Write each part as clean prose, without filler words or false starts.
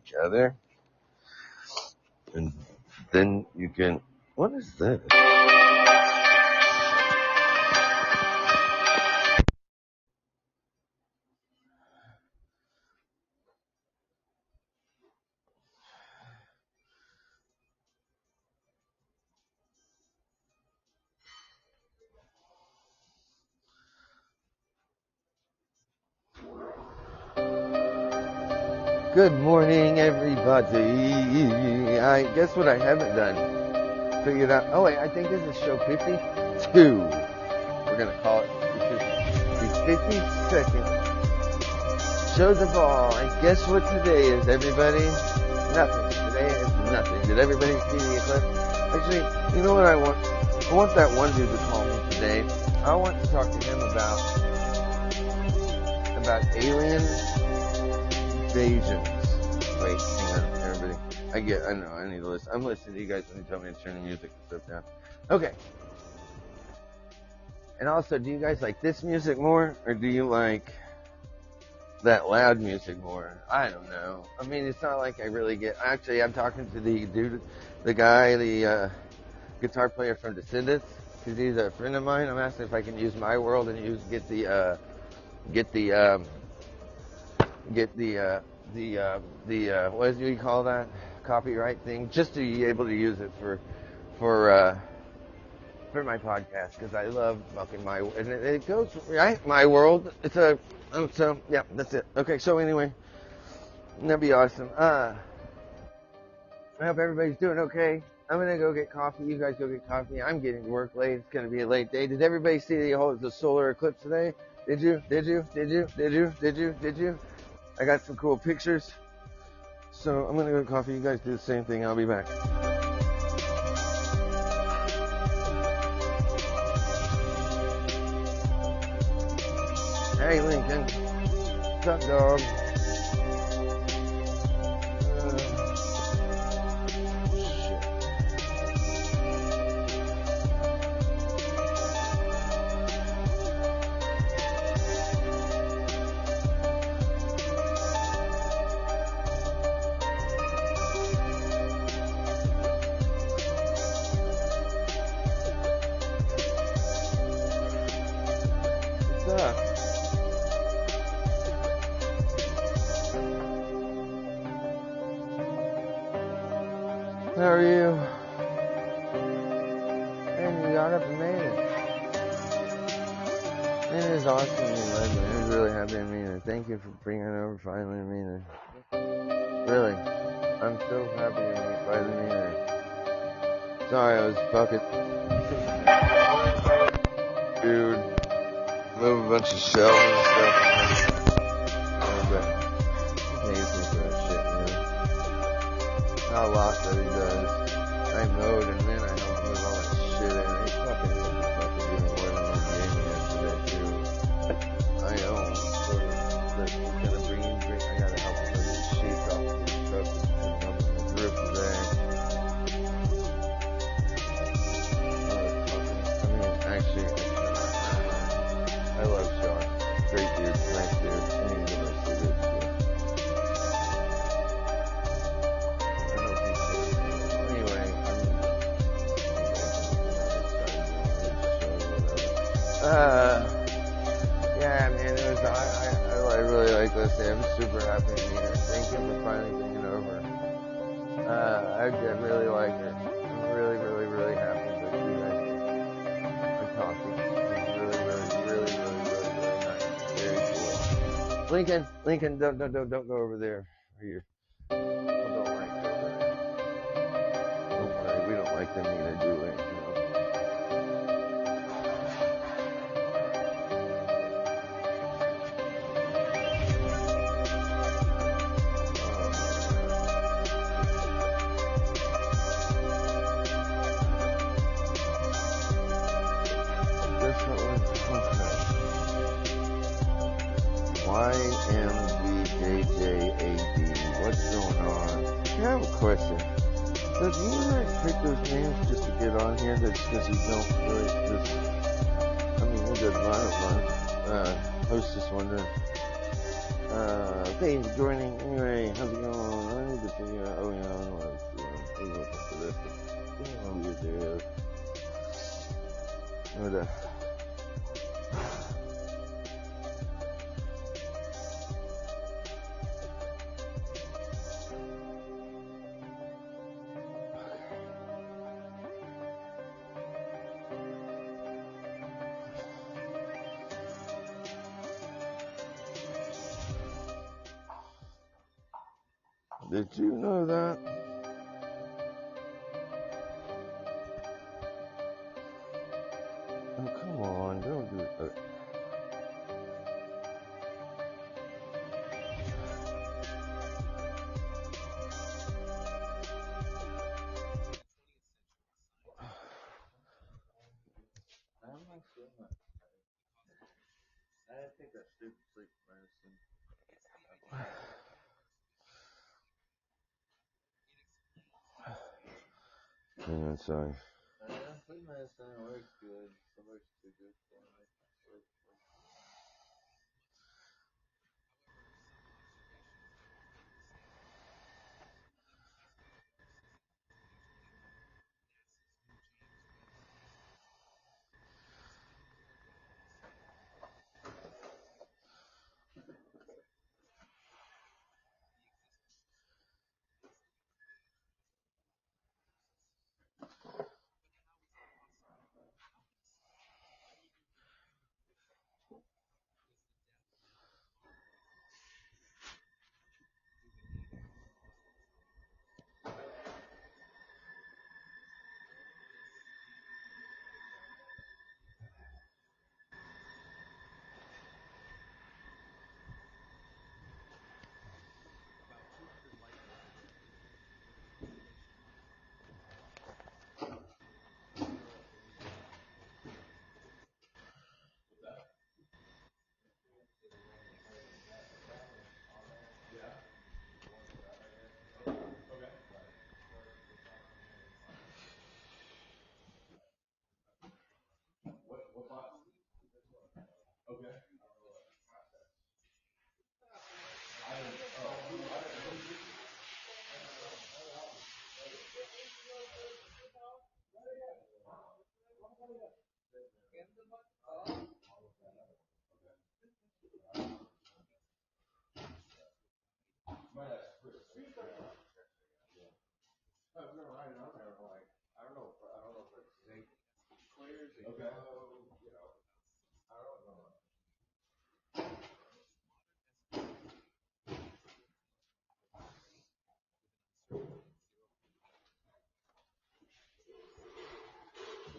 together. And then you can, what is this? Good morning, everybody. I guess what I haven't done. Figured out. Oh wait, I think this is show 52. We're gonna call it the 52nd shows of all. And guess what today is, everybody? Nothing. Today is nothing. Did everybody see the eclipse? Actually, you know what I want? I want that one dude to call me today. I want to talk to him about alien invasions. Wait, hang on, everybody. I know, I need to listen. I'm listening to you guys when you tell me to turn the music and stuff down. Okay. And also, do you guys like this music more, or do you like that loud music more? I don't know. I mean, it's not like I really get. Actually, I'm talking to the dude, the guy, the guitar player from Descendants, because he's a friend of mine. I'm asking if I can use my world and get the what do you call that, copyright thing, just to be able to use it for my podcast, because I love fucking my, and it goes right, my world. It's a, so yeah, that's it. Okay, so anyway, that'd be awesome. I hope everybody's doing okay. I'm gonna go get coffee. You guys go get coffee. I'm getting to work late. It's gonna be a late day. Did everybody see the solar eclipse today? Did you? I got some cool pictures. So I'm gonna go get coffee. You guys do the same thing. I'll be back. Hey, Lincoln. What's up, dog? How are you? And you got up and made it. It is awesome, you Leslie. I was really happy to meet her. Thank you for bringing her over finally to meet her. Really. I'm so happy to finally meet her. Sorry, I was fucking dude. Move a bunch of shelves and stuff. A lot that he does. I mowed and then I helped move all that shit in. He fucking doing more than he gave me yesterday too. I own that he's gonna bring. I gotta help him move his sheets off the truck and up on the roof today. I mean, actually, I love Sean. Great dude, nice dude. I need to get my cigarettes too. Yeah, man, it was, I really like listening. I'm super happy to meet her. Thank you for finally bringing over. I really like her. I'm really, really, really happy that you guys are talking. It's really nice. Very cool. Lincoln, don't go over there. Don't like over there. Don't worry, we don't like them either, do we? YMDJJAD. What's going on? I have a question. So do you guys pick those names just to get on here? That's because you don't really just, I mean, it doesn't matter much. I was just wondering. Thanks for joining. Anyway, how's it going? I need to Did you know that? Oh, come on, don't do it. I'm not feeling that. I think that's stupid sleep medicine. Yeah, sorry. Sleep medicine works good. It works too good for me.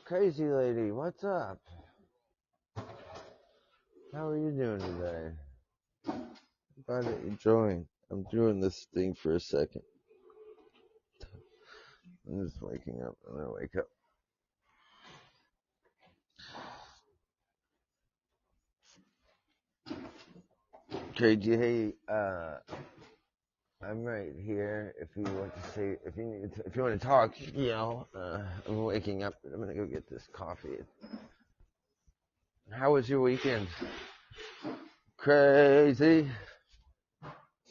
Crazy lady, what's up? How are you doing today? Glad that you joined. I'm doing this thing for a second. I'm just waking up. I'm gonna wake up. KG, hey, I'm right here. If you want to say, if you want to talk, I'm waking up. I'm gonna go get this coffee. How was your weekend? Crazy.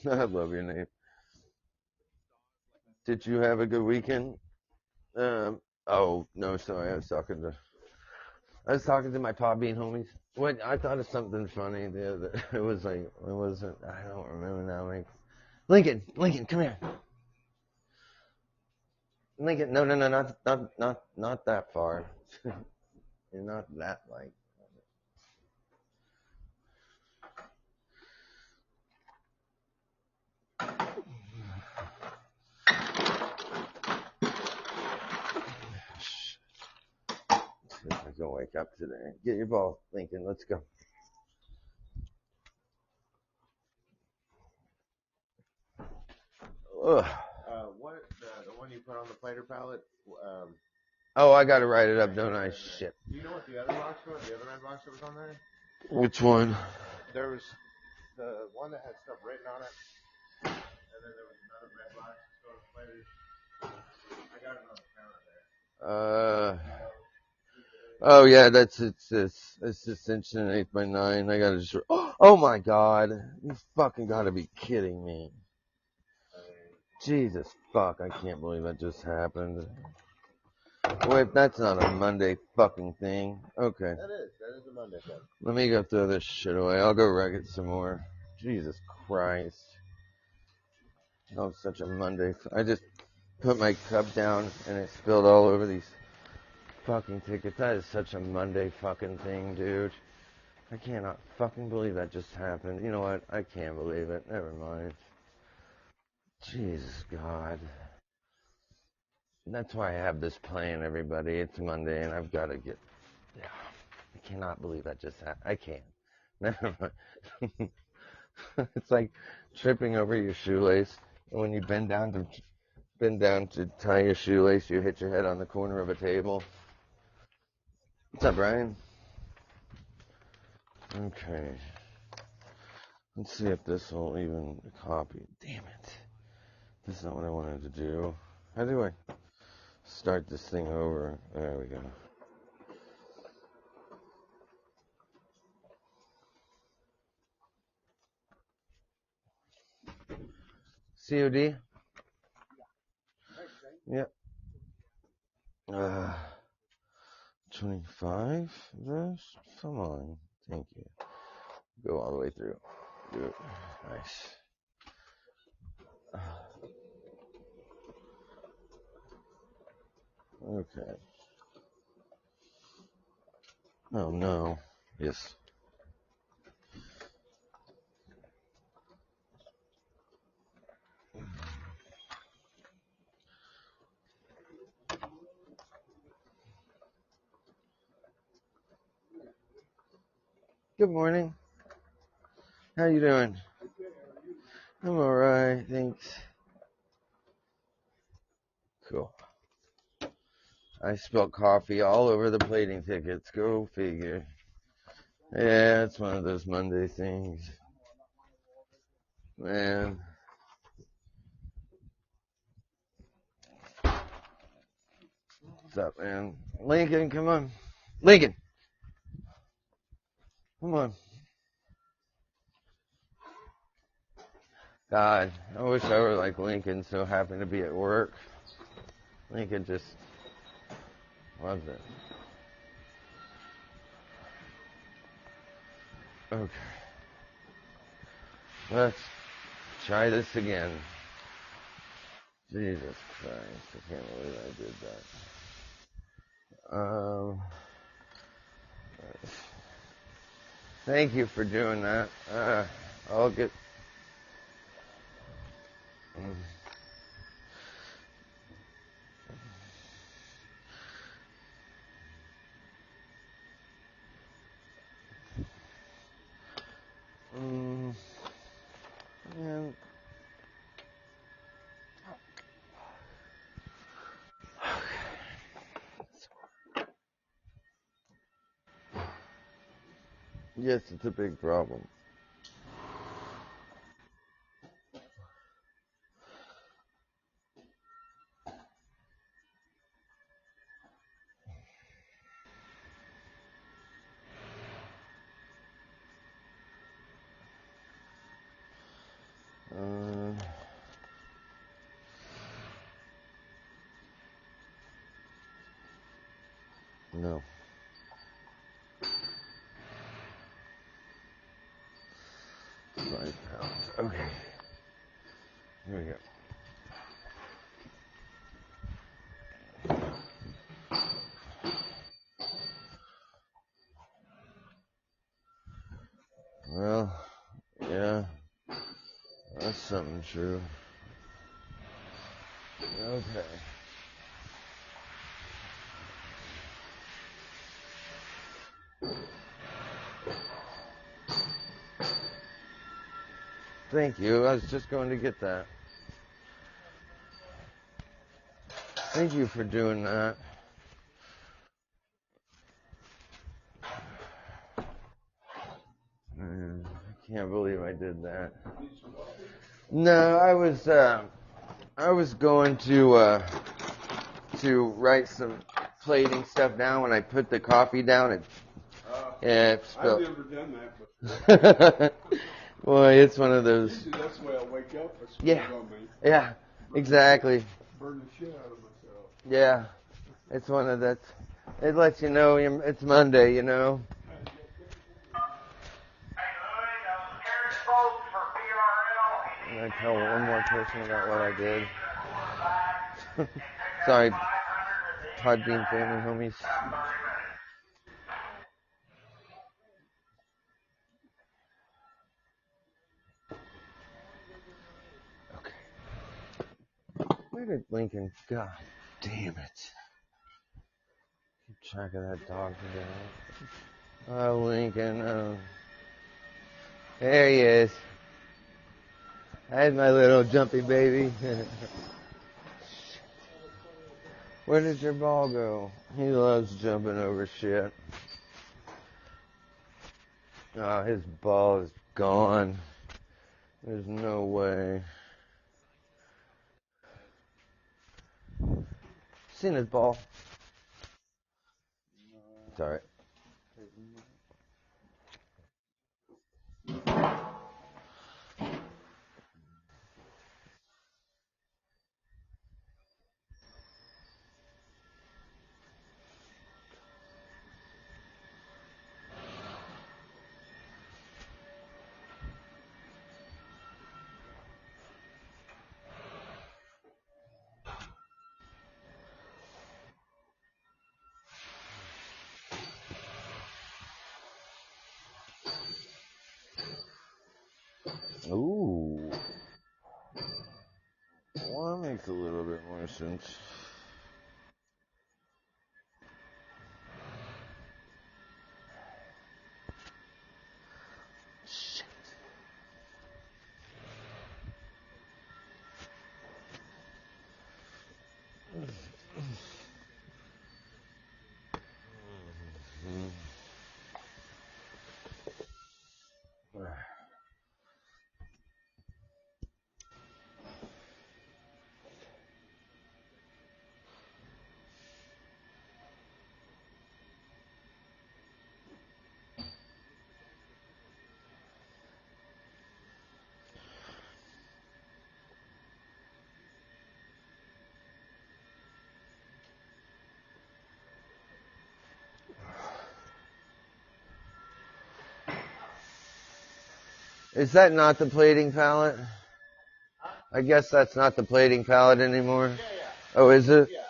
I love your name. Did you have a good weekend? Oh no, sorry. I was talking to my Podbean homies. What I thought of something funny the other. It was like it wasn't. I don't remember now. Like Lincoln, come here. Lincoln, no, not that far. You're not that like. See if I can wake up today. Get your ball, Lincoln. Let's go. Ugh. What the one you put on the plater pallet? Oh, I gotta write it up, don't I? Shit. Do you know what the other box was? The other red box that was on there? Which one? There was the one that had stuff written on it, and then there was another red box stored with platers. I got it on the counter there. Oh yeah, it's just inch and 1/8 by 9. I gotta just. Oh my god! You fucking gotta be kidding me! Jesus fuck! I can't believe that just happened. Wait, that's not a Monday fucking thing. Okay. That is a Monday thing. Let me go throw this shit away. I'll go wreck it some more. Jesus Christ. Oh, such a Monday. I just put my cup down and it spilled all over these fucking tickets. That is such a Monday fucking thing, dude. I cannot fucking believe that just happened. You know what? I can't believe it. Never mind. Jesus God. That's why I have this plan, everybody. It's Monday, and I've got to get... Yeah, I cannot believe that just happened. I can't. Never mind. It's like tripping over your shoelace. And when you bend down to tie your shoelace, you hit your head on the corner of a table. What's up, Brian? Okay. Let's see if this will even copy. Damn it. This is not what I wanted to do. How do I start this thing over? There we go. COD? Yep. 25? This? Come on. Thank you. Go all the way through. Do it. Nice. Okay. Oh no. Yes. Good morning. How you doing? I'm alright, thanks. Cool. I spilled coffee all over the plating tickets. Go figure. Yeah, it's one of those Monday things. Man. What's up, man? Lincoln, come on. Lincoln! Come on. God, I wish I were like Lincoln, so happy to be at work. Lincoln just loves it. Okay. Let's try this again. Jesus Christ, I can't believe I did that. Thank you for doing that. I'll get... Man. Yes, it's a big problem. No. 5 pounds. Okay. Here we go. Well, yeah. That's something true. Okay. Thank you. I was just going to get that. Thank you for doing that. Man, I can't believe I did that. No, I was going to write some plating stuff down when I put the coffee down. It spilled. I've never done that before. Boy, it's one of those. Usually that's the way I wake up. Yeah. Yeah. Exactly. Burn the shit out of myself. Yeah. It's one of that. It lets you know it's Monday, you know. I'm going to tell one more person about what I did. Sorry, Podbean family homies. Okay. Where did Lincoln? God damn it. Keep track of that dog again. Oh, Lincoln. Oh. There he is. I had my little jumpy baby. Where did your ball go? He loves jumping over shit. Oh, his ball is gone. There's no way. Seen his ball? It's alright. Ooh. Well, that makes a little bit more sense. Shit. Is that not the plating palette? I guess that's not the plating palette anymore. Yeah. Oh, is it? Yeah.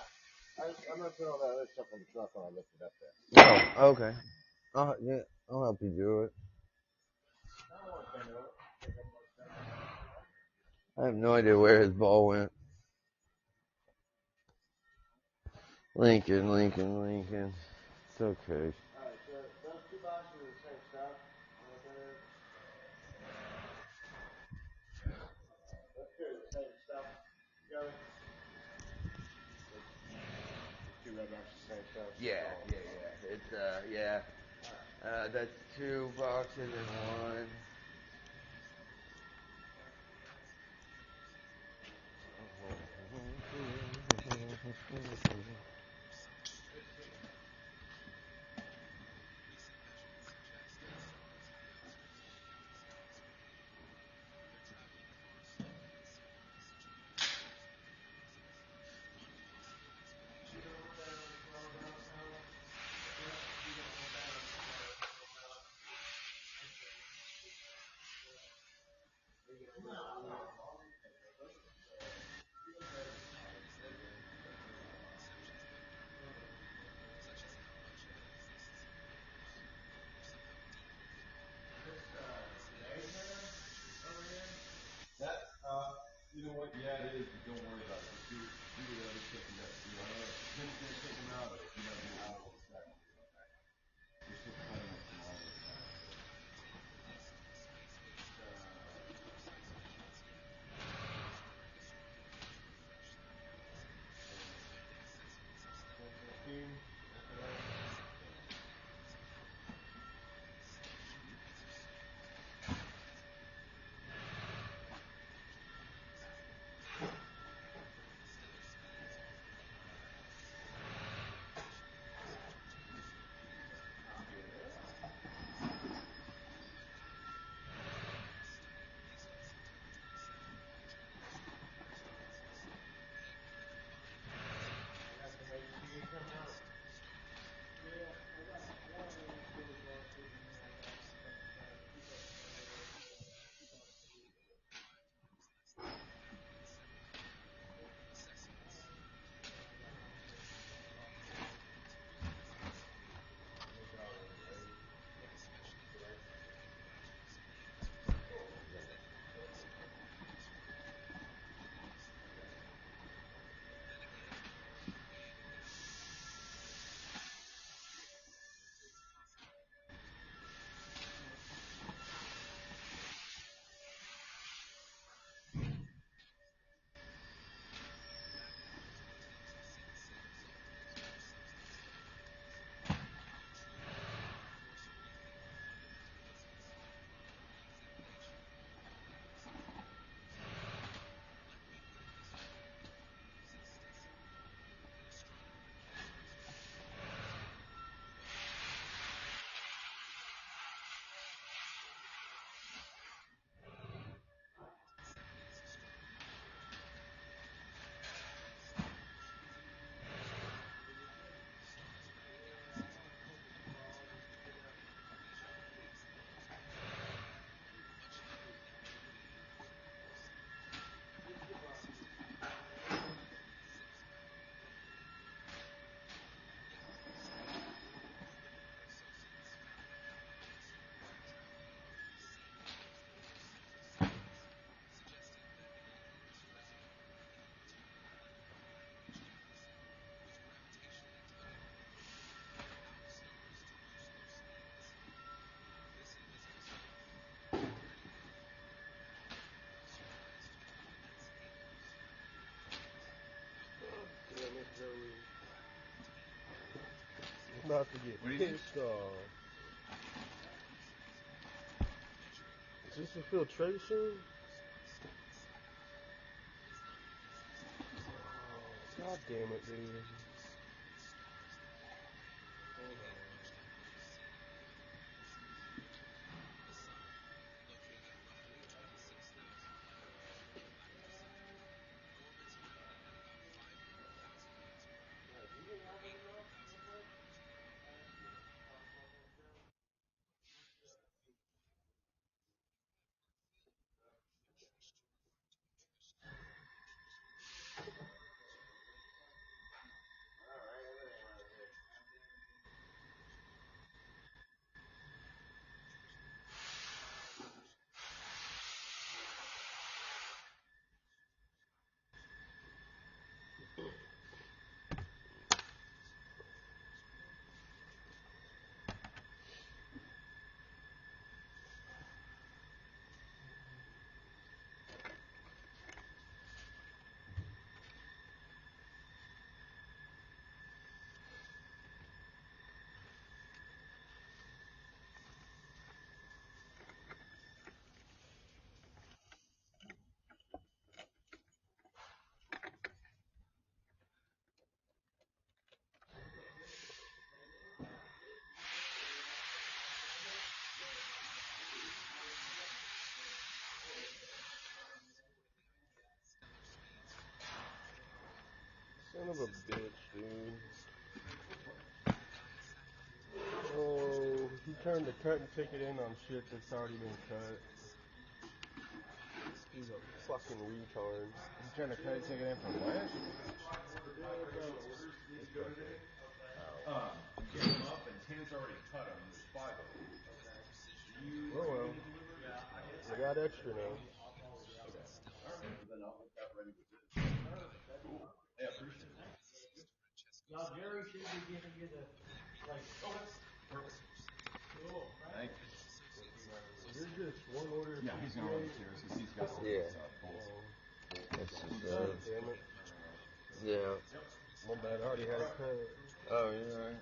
I'm gonna put all that other stuff on the truck when I lift it up there. Oh, okay. Yeah, I'll help you do it. I have no idea where his ball went. Lincoln. It's okay. Alright, so those two boxes are the same stuff. Let's do the same stuff. Joey? Two red boxes, same stuff. Yeah. It's, yeah. That's 2 boxes in one. You know what? Yeah, it is, but don't worry about it. Just do the other stuff you got to do. I don't know if Tim's going to take them out or if you got to do it all the second. We're still cutting up some all this time. About to get pissed off. Is this infiltration? Oh, God damn it, dude. Son of a bitch, dude. Oh, he turned the cut and ticket in on shit that's already been cut. He's a fucking retard. He's trying to cut and take it in from what? Get him up, and 10's already cut him. There's 5 of them. Oh well. I got extra now. Then I'll get that ready with this. Cool. Yeah, appreciate it. Now Jerry should be giving you the Perfect. cool. Thank you. There's just one order. Yeah, he's gonna run upstairs because he's got some bolts. It's just, Damn it. yeah. My bad, I already had it cut. Oh, you're right.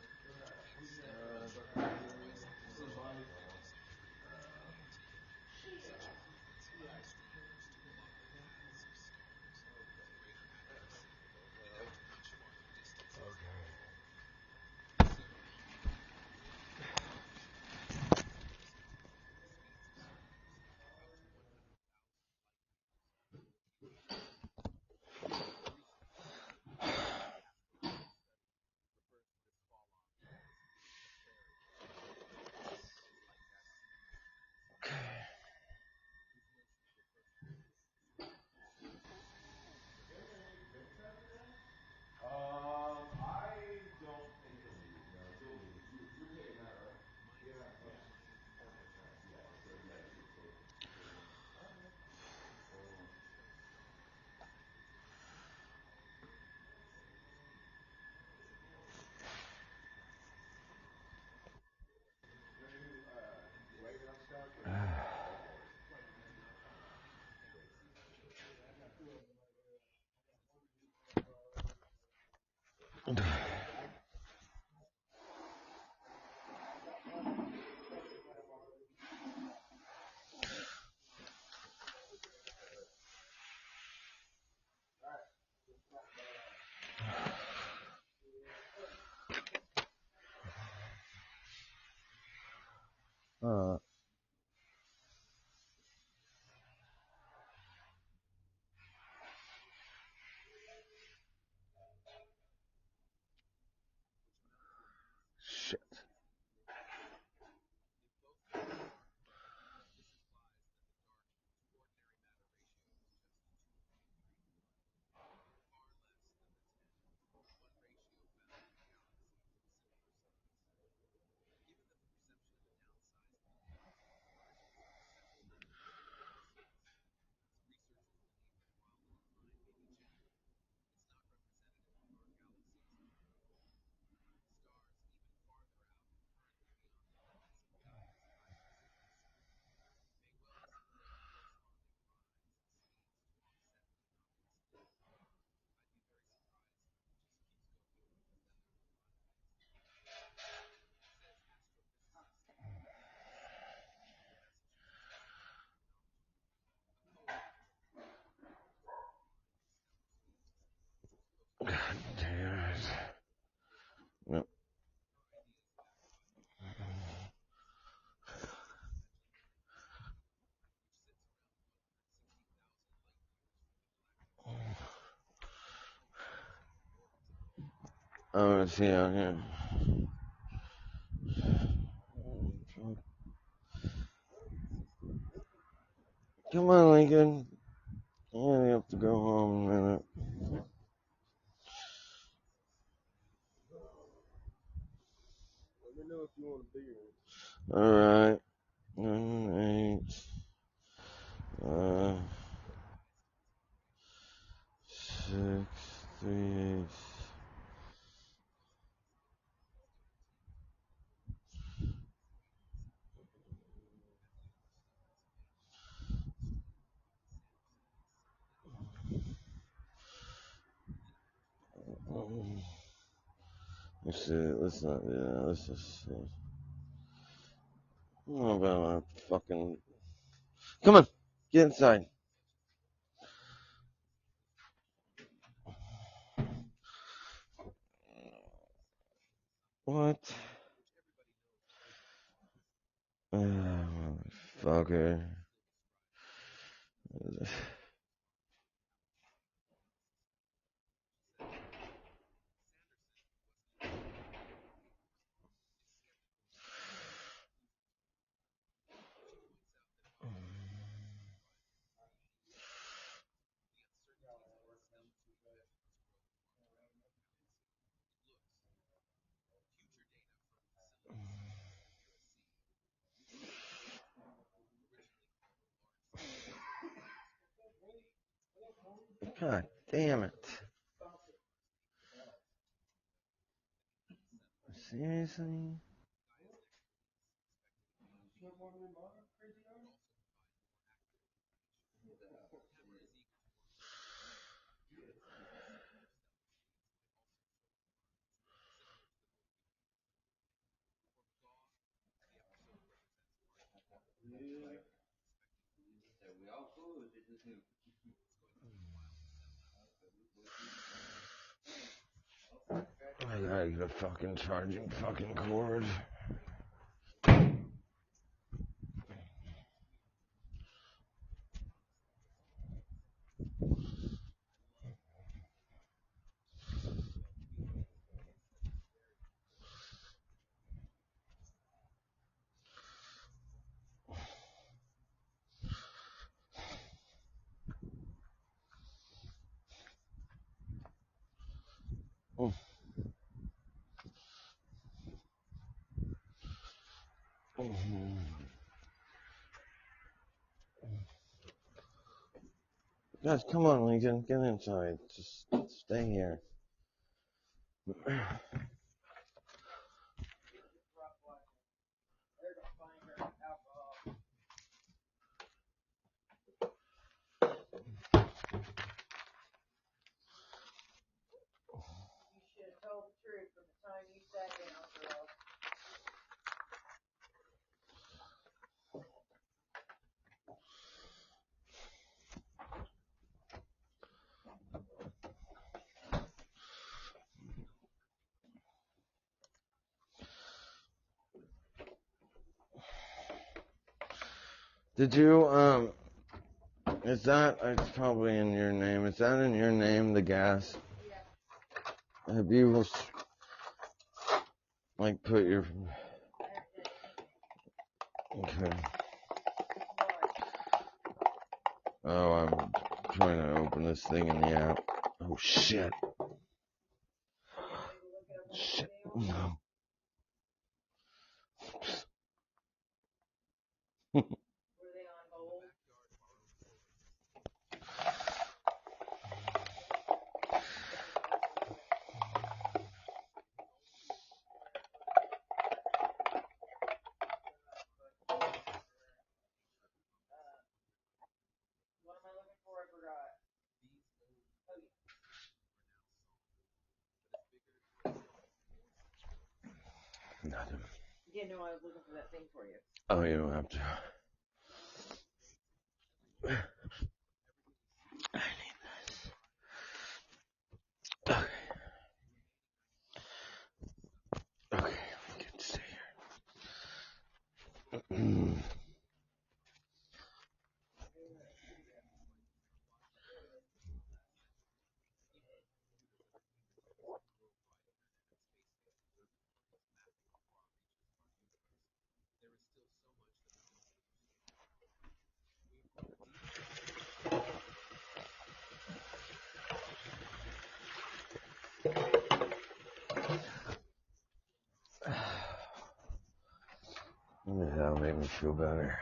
I don't think he'll need it. No, you'll need it. You're taking that, right? Yeah. Yeah. 10%. Yeah. So yeah, you should take it. All right. Waiting on stuff? I'm gonna see out here. Come on, Lincoln. I have to go home in a minute. Let me know if you want a beer. Alright. 9, 8. 6, 3, 8. Let's see. Let's not do that. Let's just see. What about our fucking. Come on! Get inside. What? Motherfucker. God damn it. Seriously? I gotta get a fucking charging fucking cord. Guys, come on, Lincoln. Get inside. Just stay here. Did you, is that, it's probably in your name, is that in your name, the gas? Yeah. Have you, like, put your, okay. Oh, I'm trying to open this thing in the app. Oh, shit. Shit. No. Nothing. Yeah, no, I was looking for that thing for you. Oh, you don't have to. I need this. Okay. Okay, we can stay here. That'll make me feel better.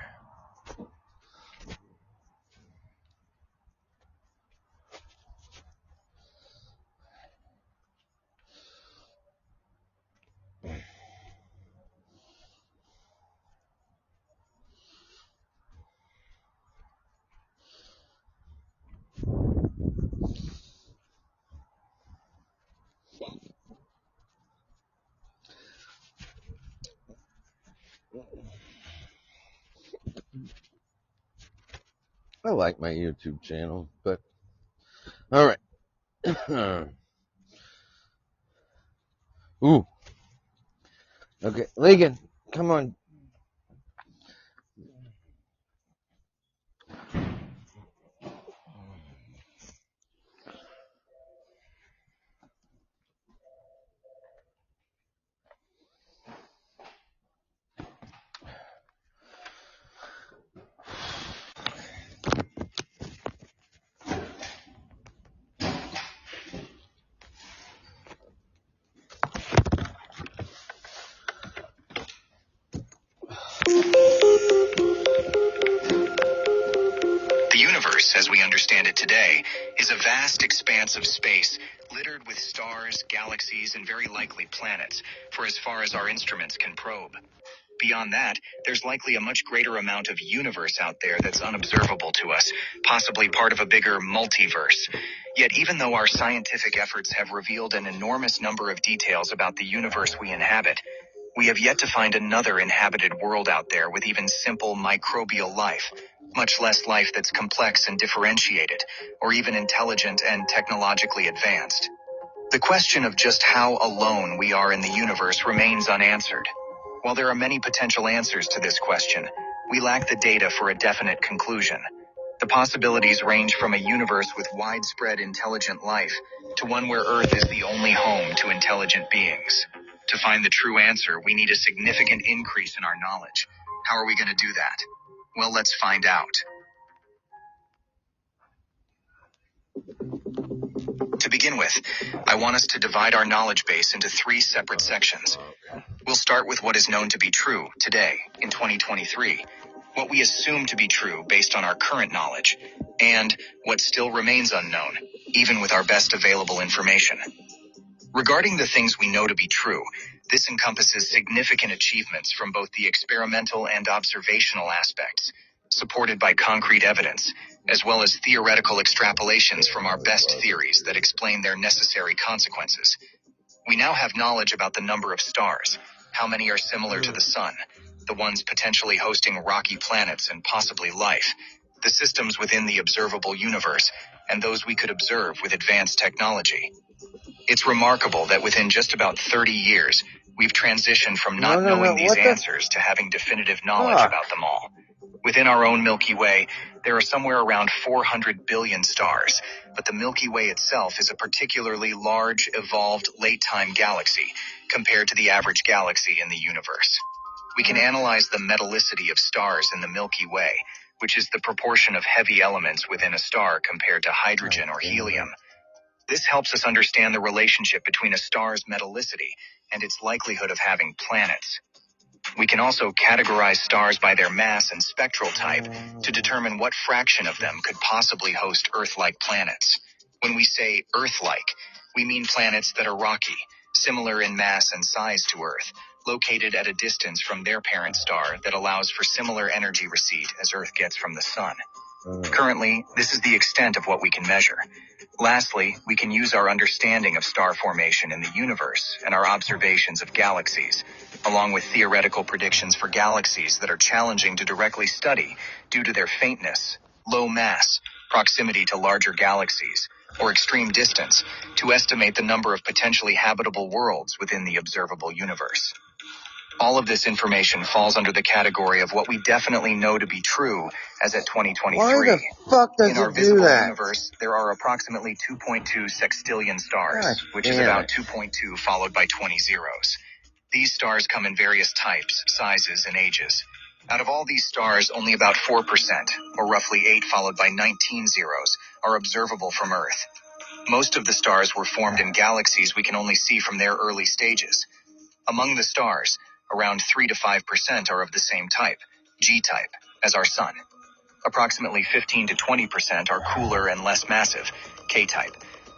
I like my YouTube channel, but all right. Ooh. Okay, Ligon, come on. The universe, as we understand it today, is a vast expanse of space littered with stars, galaxies, and very likely planets, for as far as our instruments can probe. Beyond that, there's likely a much greater amount of universe out there that's unobservable to us, possibly part of a bigger multiverse. Yet even though our scientific efforts have revealed an enormous number of details about the universe we inhabit, we have yet to find another inhabited world out there with even simple microbial life, much less life that's complex and differentiated, or even intelligent and technologically advanced. The question of just how alone we are in the universe remains unanswered. While there are many potential answers to this question, we lack the data for a definite conclusion. The possibilities range from a universe with widespread intelligent life to one where Earth is the only home to intelligent beings. To find the true answer, we need a significant increase in our knowledge. How are we going to do that? Well, let's find out. To begin with, I want us to divide our knowledge base into 3 separate sections. We'll start with what is known to be true today, in 2023, what we assume to be true based on our current knowledge, and what still remains unknown, even with our best available information. Regarding the things we know to be true, this encompasses significant achievements from both the experimental and observational aspects, supported by concrete evidence, as well as theoretical extrapolations from our best theories that explain their necessary consequences. We now have knowledge about the number of stars, how many are similar to the sun, the ones potentially hosting rocky planets and possibly life, the systems within the observable universe, and those we could observe with advanced technology. It's remarkable that within just about 30 years, we've transitioned from not knowing these answers to having definitive knowledge about them all. Within our own Milky Way, there are somewhere around 400 billion stars, but the Milky Way itself is a particularly large, evolved, late-time galaxy compared to the average galaxy in the universe. We can analyze the metallicity of stars in the Milky Way, which is the proportion of heavy elements within a star compared to hydrogen or helium. This helps us understand the relationship between a star's metallicity and its likelihood of having planets. We can also categorize stars by their mass and spectral type to determine what fraction of them could possibly host Earth-like planets. When we say Earth-like, we mean planets that are rocky, similar in mass and size to Earth, located at a distance from their parent star that allows for similar energy receipt as Earth gets from the sun. Currently, this is the extent of what we can measure. Lastly, we can use our understanding of star formation in the universe and our observations of galaxies, along with theoretical predictions for galaxies that are challenging to directly study due to their faintness, low mass, proximity to larger galaxies, or extreme distance, to estimate the number of potentially habitable worlds within the observable universe. All of this information falls under the category of what we definitely know to be true as at 2023. Why the fuck does in our it do visible that? universe, there are approximately 2.2 sextillion stars, which is about 2.2 followed by 20 zeros. These stars come in various types, sizes, and ages. Out of all these stars, only about 4%, or roughly 8 followed by 19 zeros, are observable from Earth. Most of the stars were formed in galaxies we can only see from their early stages. Among the stars, around 3 to 5% are of the same type, G-type, as our sun. Approximately 15 to 20% are cooler and less massive, K-type.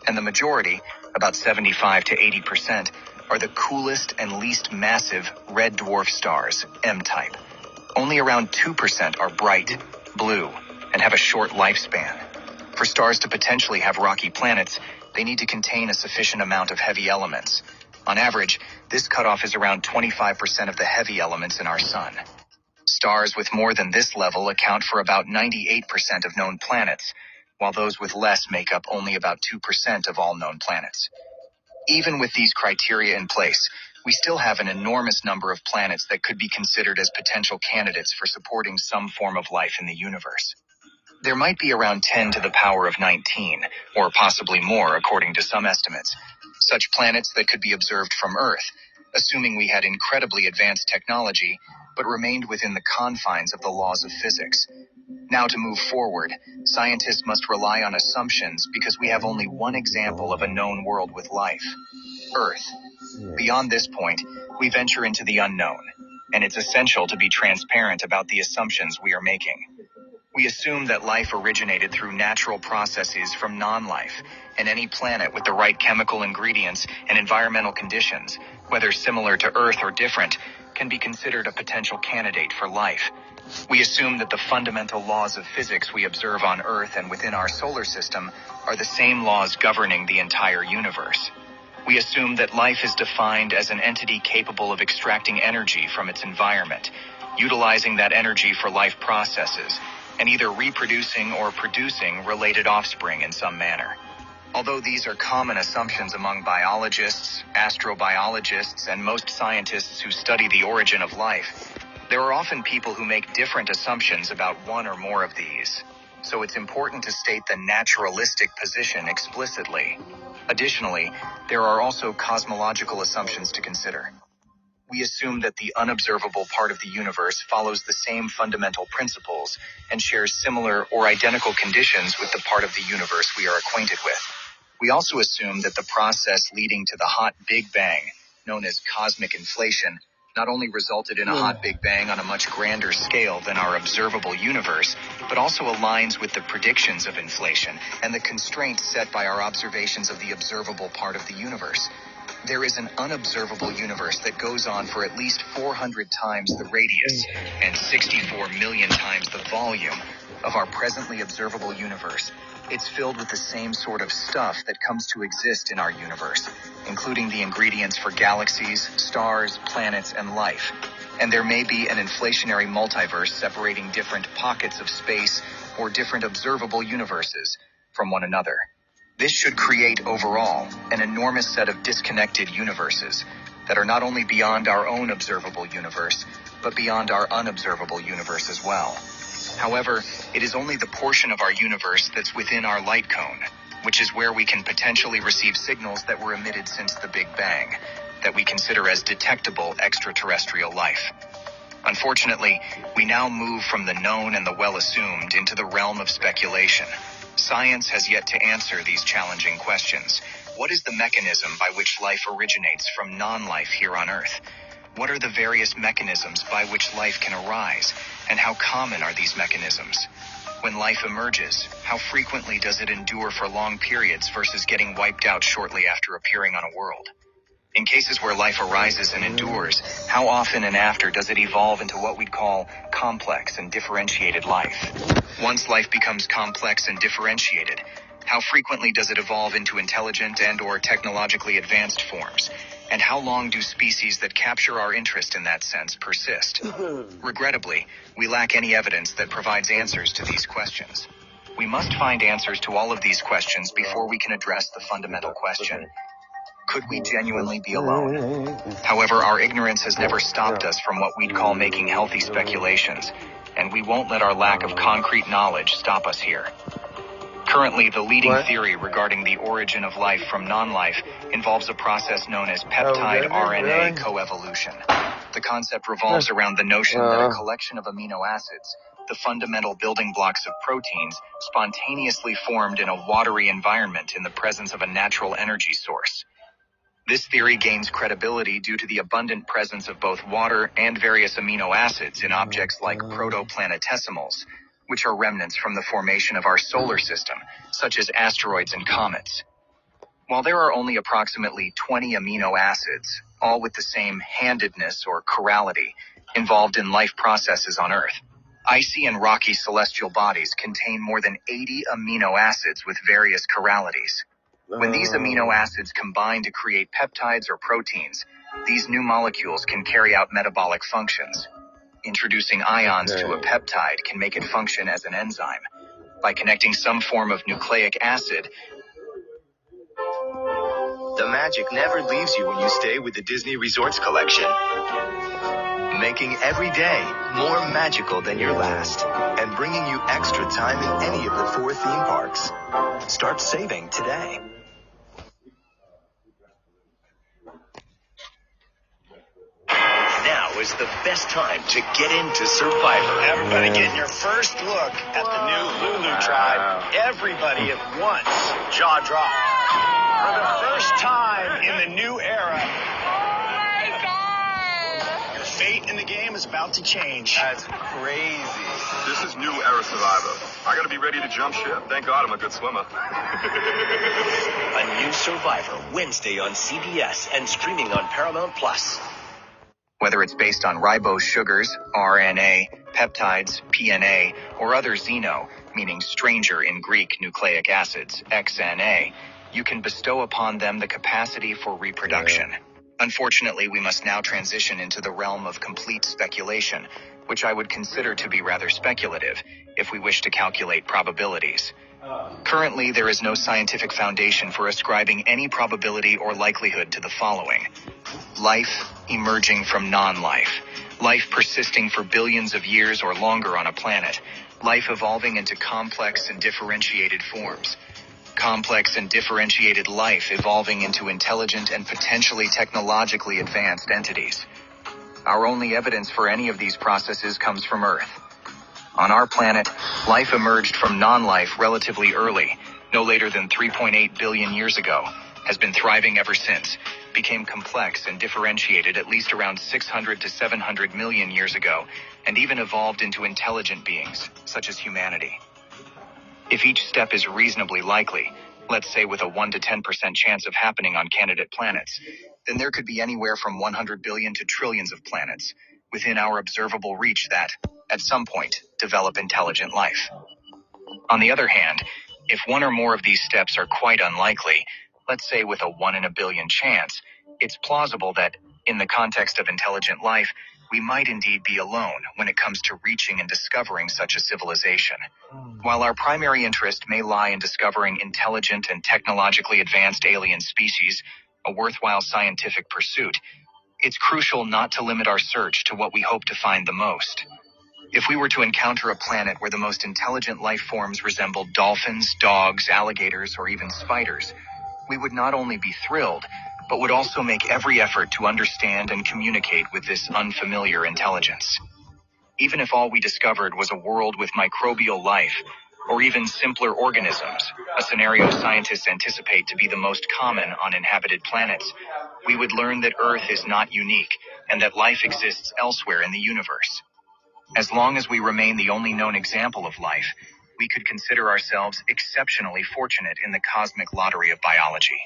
And the majority, about 75 to 80%, are the coolest and least massive red dwarf stars, M-type. Only around 2% are bright, blue, and have a short lifespan. For stars to potentially have rocky planets, they need to contain a sufficient amount of heavy elements. On average, this cutoff is around 25% of the heavy elements in our sun. Stars with more than this level account for about 98% of known planets, while those with less make up only about 2% of all known planets. Even with these criteria in place, we still have an enormous number of planets that could be considered as potential candidates for supporting some form of life in the universe. There might be around 10 to the power of 19, or possibly more according to some estimates, such planets that could be observed from Earth, assuming we had incredibly advanced technology, but remained within the confines of the laws of physics. Now to move forward, scientists must rely on assumptions because we have only one example of a known world with life, Earth. Beyond this point, we venture into the unknown, and it's essential to be transparent about the assumptions we are making. We assume that life originated through natural processes from non-life, and any planet with the right chemical ingredients and environmental conditions, whether similar to Earth or different, can be considered a potential candidate for life. We assume that the fundamental laws of physics we observe on Earth and within our solar system are the same laws governing the entire universe. We assume that life is defined as an entity capable of extracting energy from its environment, utilizing that energy for life processes, and either reproducing or producing related offspring in some manner. Although these are common assumptions among biologists, astrobiologists, and most scientists who study the origin of life, there are often people who make different assumptions about one or more of these. So it's important to state the naturalistic position explicitly. Additionally, there are also cosmological assumptions to consider. We assume that the unobservable part of the universe follows the same fundamental principles and shares similar or identical conditions with the part of the universe we are acquainted with. We also assume that the process leading to the hot Big Bang, known as cosmic inflation, not only resulted in a hot Big Bang on a much grander scale than our observable universe, but also aligns with the predictions of inflation and the constraints set by our observations of the observable part of the universe. There is an unobservable universe that goes on for at least 400 times the radius and 64 million times the volume of our presently observable universe. It's filled with the same sort of stuff that comes to exist in our universe, including the ingredients for galaxies, stars, planets, and life. And there may be an inflationary multiverse separating different pockets of space or different observable universes from one another. This should create, overall, an enormous set of disconnected universes that are not only beyond our own observable universe, but beyond our unobservable universe as well. However, it is only the portion of our universe that's within our light cone, which is where we can potentially receive signals that were emitted since the Big Bang, that we consider as detectable extraterrestrial life. Unfortunately, we now move from the known and the well-assumed into the realm of speculation. Science has yet to answer these challenging questions. What is the mechanism by which life originates from non-life here on Earth? What are the various mechanisms by which life can arise, and how common are these mechanisms? When life emerges, how frequently does it endure for long periods versus getting wiped out shortly after appearing on a world? In cases where life arises and endures, how often and after does it evolve into what we'd call complex and differentiated life? Once life becomes complex and differentiated, how frequently does it evolve into intelligent and/or technologically advanced forms? And how long do species that capture our interest in that sense persist? Regrettably, we lack any evidence that provides answers to these questions. We must find answers to all of these questions before we can address the fundamental question: could we genuinely be alone? However, our ignorance has never stopped us from what we'd call making healthy speculations, and we won't let our lack of concrete knowledge stop us here. Currently, the leading theory regarding the origin of life from non-life involves a process known as peptide RNA coevolution. The concept revolves around the notion that a collection of amino acids, the fundamental building blocks of proteins, spontaneously formed in a watery environment in the presence of a natural energy source. This theory gains credibility due to the abundant presence of both water and various amino acids in objects like protoplanetesimals, which are remnants from the formation of our solar system, such as asteroids and comets. While there are only approximately 20 amino acids, all with the same handedness or chirality, involved in life processes on Earth, icy and rocky celestial bodies contain more than 80 amino acids with various chiralities. When these amino acids combine to create peptides or proteins, these new molecules can carry out metabolic functions. Introducing ions to a peptide can make it function as an enzyme. By connecting some form of nucleic acid, the magic never leaves you when you stay with the Disney Resorts Collection, making every day more magical than your last, and bringing you extra time in any of the 4 theme parks. Start saving today. Now is the best time to get into Survivor. Everybody getting your first look at the new Lulu tribe. Everybody at once. Jaw drop. For the first time in the new era. Oh my God! Your fate in the game is about to change. That's crazy. This is new era Survivor. I gotta be ready to jump ship. Thank God I'm a good swimmer. A new Survivor, Wednesday on CBS and streaming on Paramount+. Whether it's based on ribose sugars, RNA, peptides, PNA, or other xeno, meaning stranger in Greek nucleic acids, XNA, you can bestow upon them the capacity for reproduction. Unfortunately, we must now transition into the realm of complete speculation, which I would consider to be rather speculative, if we wish to calculate probabilities. Currently, there is no scientific foundation for ascribing any probability or likelihood to the following: life emerging from non-life, life persisting for billions of years or longer on a planet, life evolving into complex and differentiated forms, complex and differentiated life evolving into intelligent and potentially technologically advanced entities. Our only evidence for any of these processes comes from Earth. On our planet, life emerged from non-life relatively early, no later than 3.8 billion years ago, has been thriving ever since, became complex and differentiated at least around 600 to 700 million years ago, and even evolved into intelligent beings, such as humanity. If each step is reasonably likely, let's say with a 1 to 10% chance of happening on candidate planets, then there could be anywhere from 100 billion to trillions of planets within our observable reach that, at some point, develop intelligent life. On the other hand, if one or more of these steps are quite unlikely, let's say with a 1 in a billion chance, it's plausible that, in the context of intelligent life, we might indeed be alone when it comes to reaching and discovering such a civilization. While our primary interest may lie in discovering intelligent and technologically advanced alien species, a worthwhile scientific pursuit, it's crucial not to limit our search to what we hope to find the most. If we were to encounter a planet where the most intelligent life forms resembled dolphins, dogs, alligators, or even spiders, we would not only be thrilled, but would also make every effort to understand and communicate with this unfamiliar intelligence. Even if all we discovered was a world with microbial life, or even simpler organisms, a scenario scientists anticipate to be the most common on inhabited planets, we would learn that Earth is not unique and that life exists elsewhere in the universe. As long as we remain the only known example of life, we could consider ourselves exceptionally fortunate in the cosmic lottery of biology.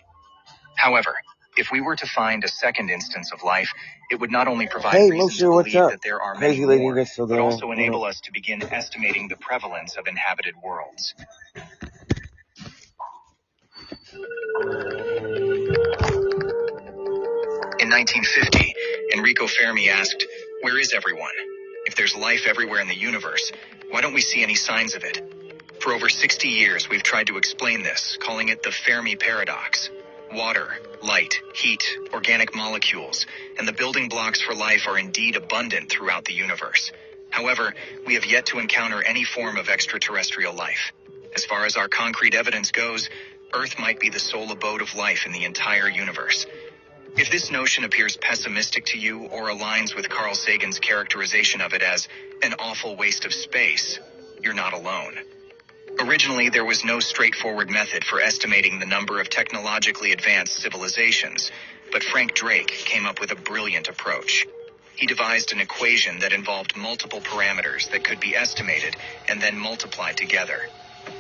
However, if we were to find a second instance of life, it would not only provide reason to believe that there are many more, but also enable us to begin estimating the prevalence of inhabited worlds. In 1950, Enrico Fermi asked, "Where is everyone? If there's life everywhere in the universe, why don't we see any signs of it?" For over 60 years, we've tried to explain this, calling it the Fermi paradox. Water, light, heat, organic molecules, and the building blocks for life are indeed abundant throughout the universe. However, we have yet to encounter any form of extraterrestrial life. As far as our concrete evidence goes, Earth might be the sole abode of life in the entire universe. If this notion appears pessimistic to you or aligns with Carl Sagan's characterization of it as an awful waste of space, you're not alone. Originally, there was no straightforward method for estimating the number of technologically advanced civilizations, But Frank Drake came up with a brilliant approach. He devised an equation that involved multiple parameters that could be estimated and then multiplied together.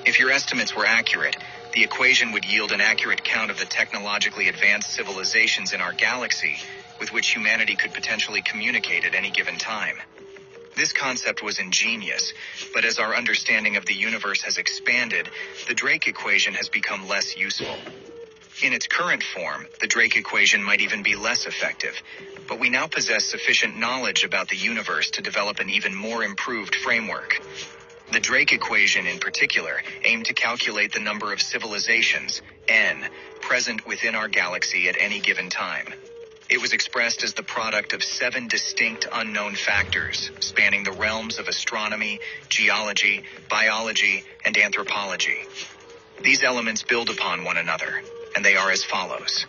If your estimates were accurate, the equation would yield an accurate count of the technologically advanced civilizations in our galaxy with which humanity could potentially communicate at any given time. This concept was ingenious, but as our understanding of the universe has expanded, the Drake equation has become less useful. In its current form, the Drake equation might even be less effective, but we now possess sufficient knowledge about the universe to develop an even more improved framework. The Drake equation in particular aimed to calculate the number of civilizations, n, present within our galaxy at any given time. It was expressed as the product of 7 distinct unknown factors, spanning the realms of astronomy, geology, biology, and anthropology. These elements build upon one another, and they are as follows.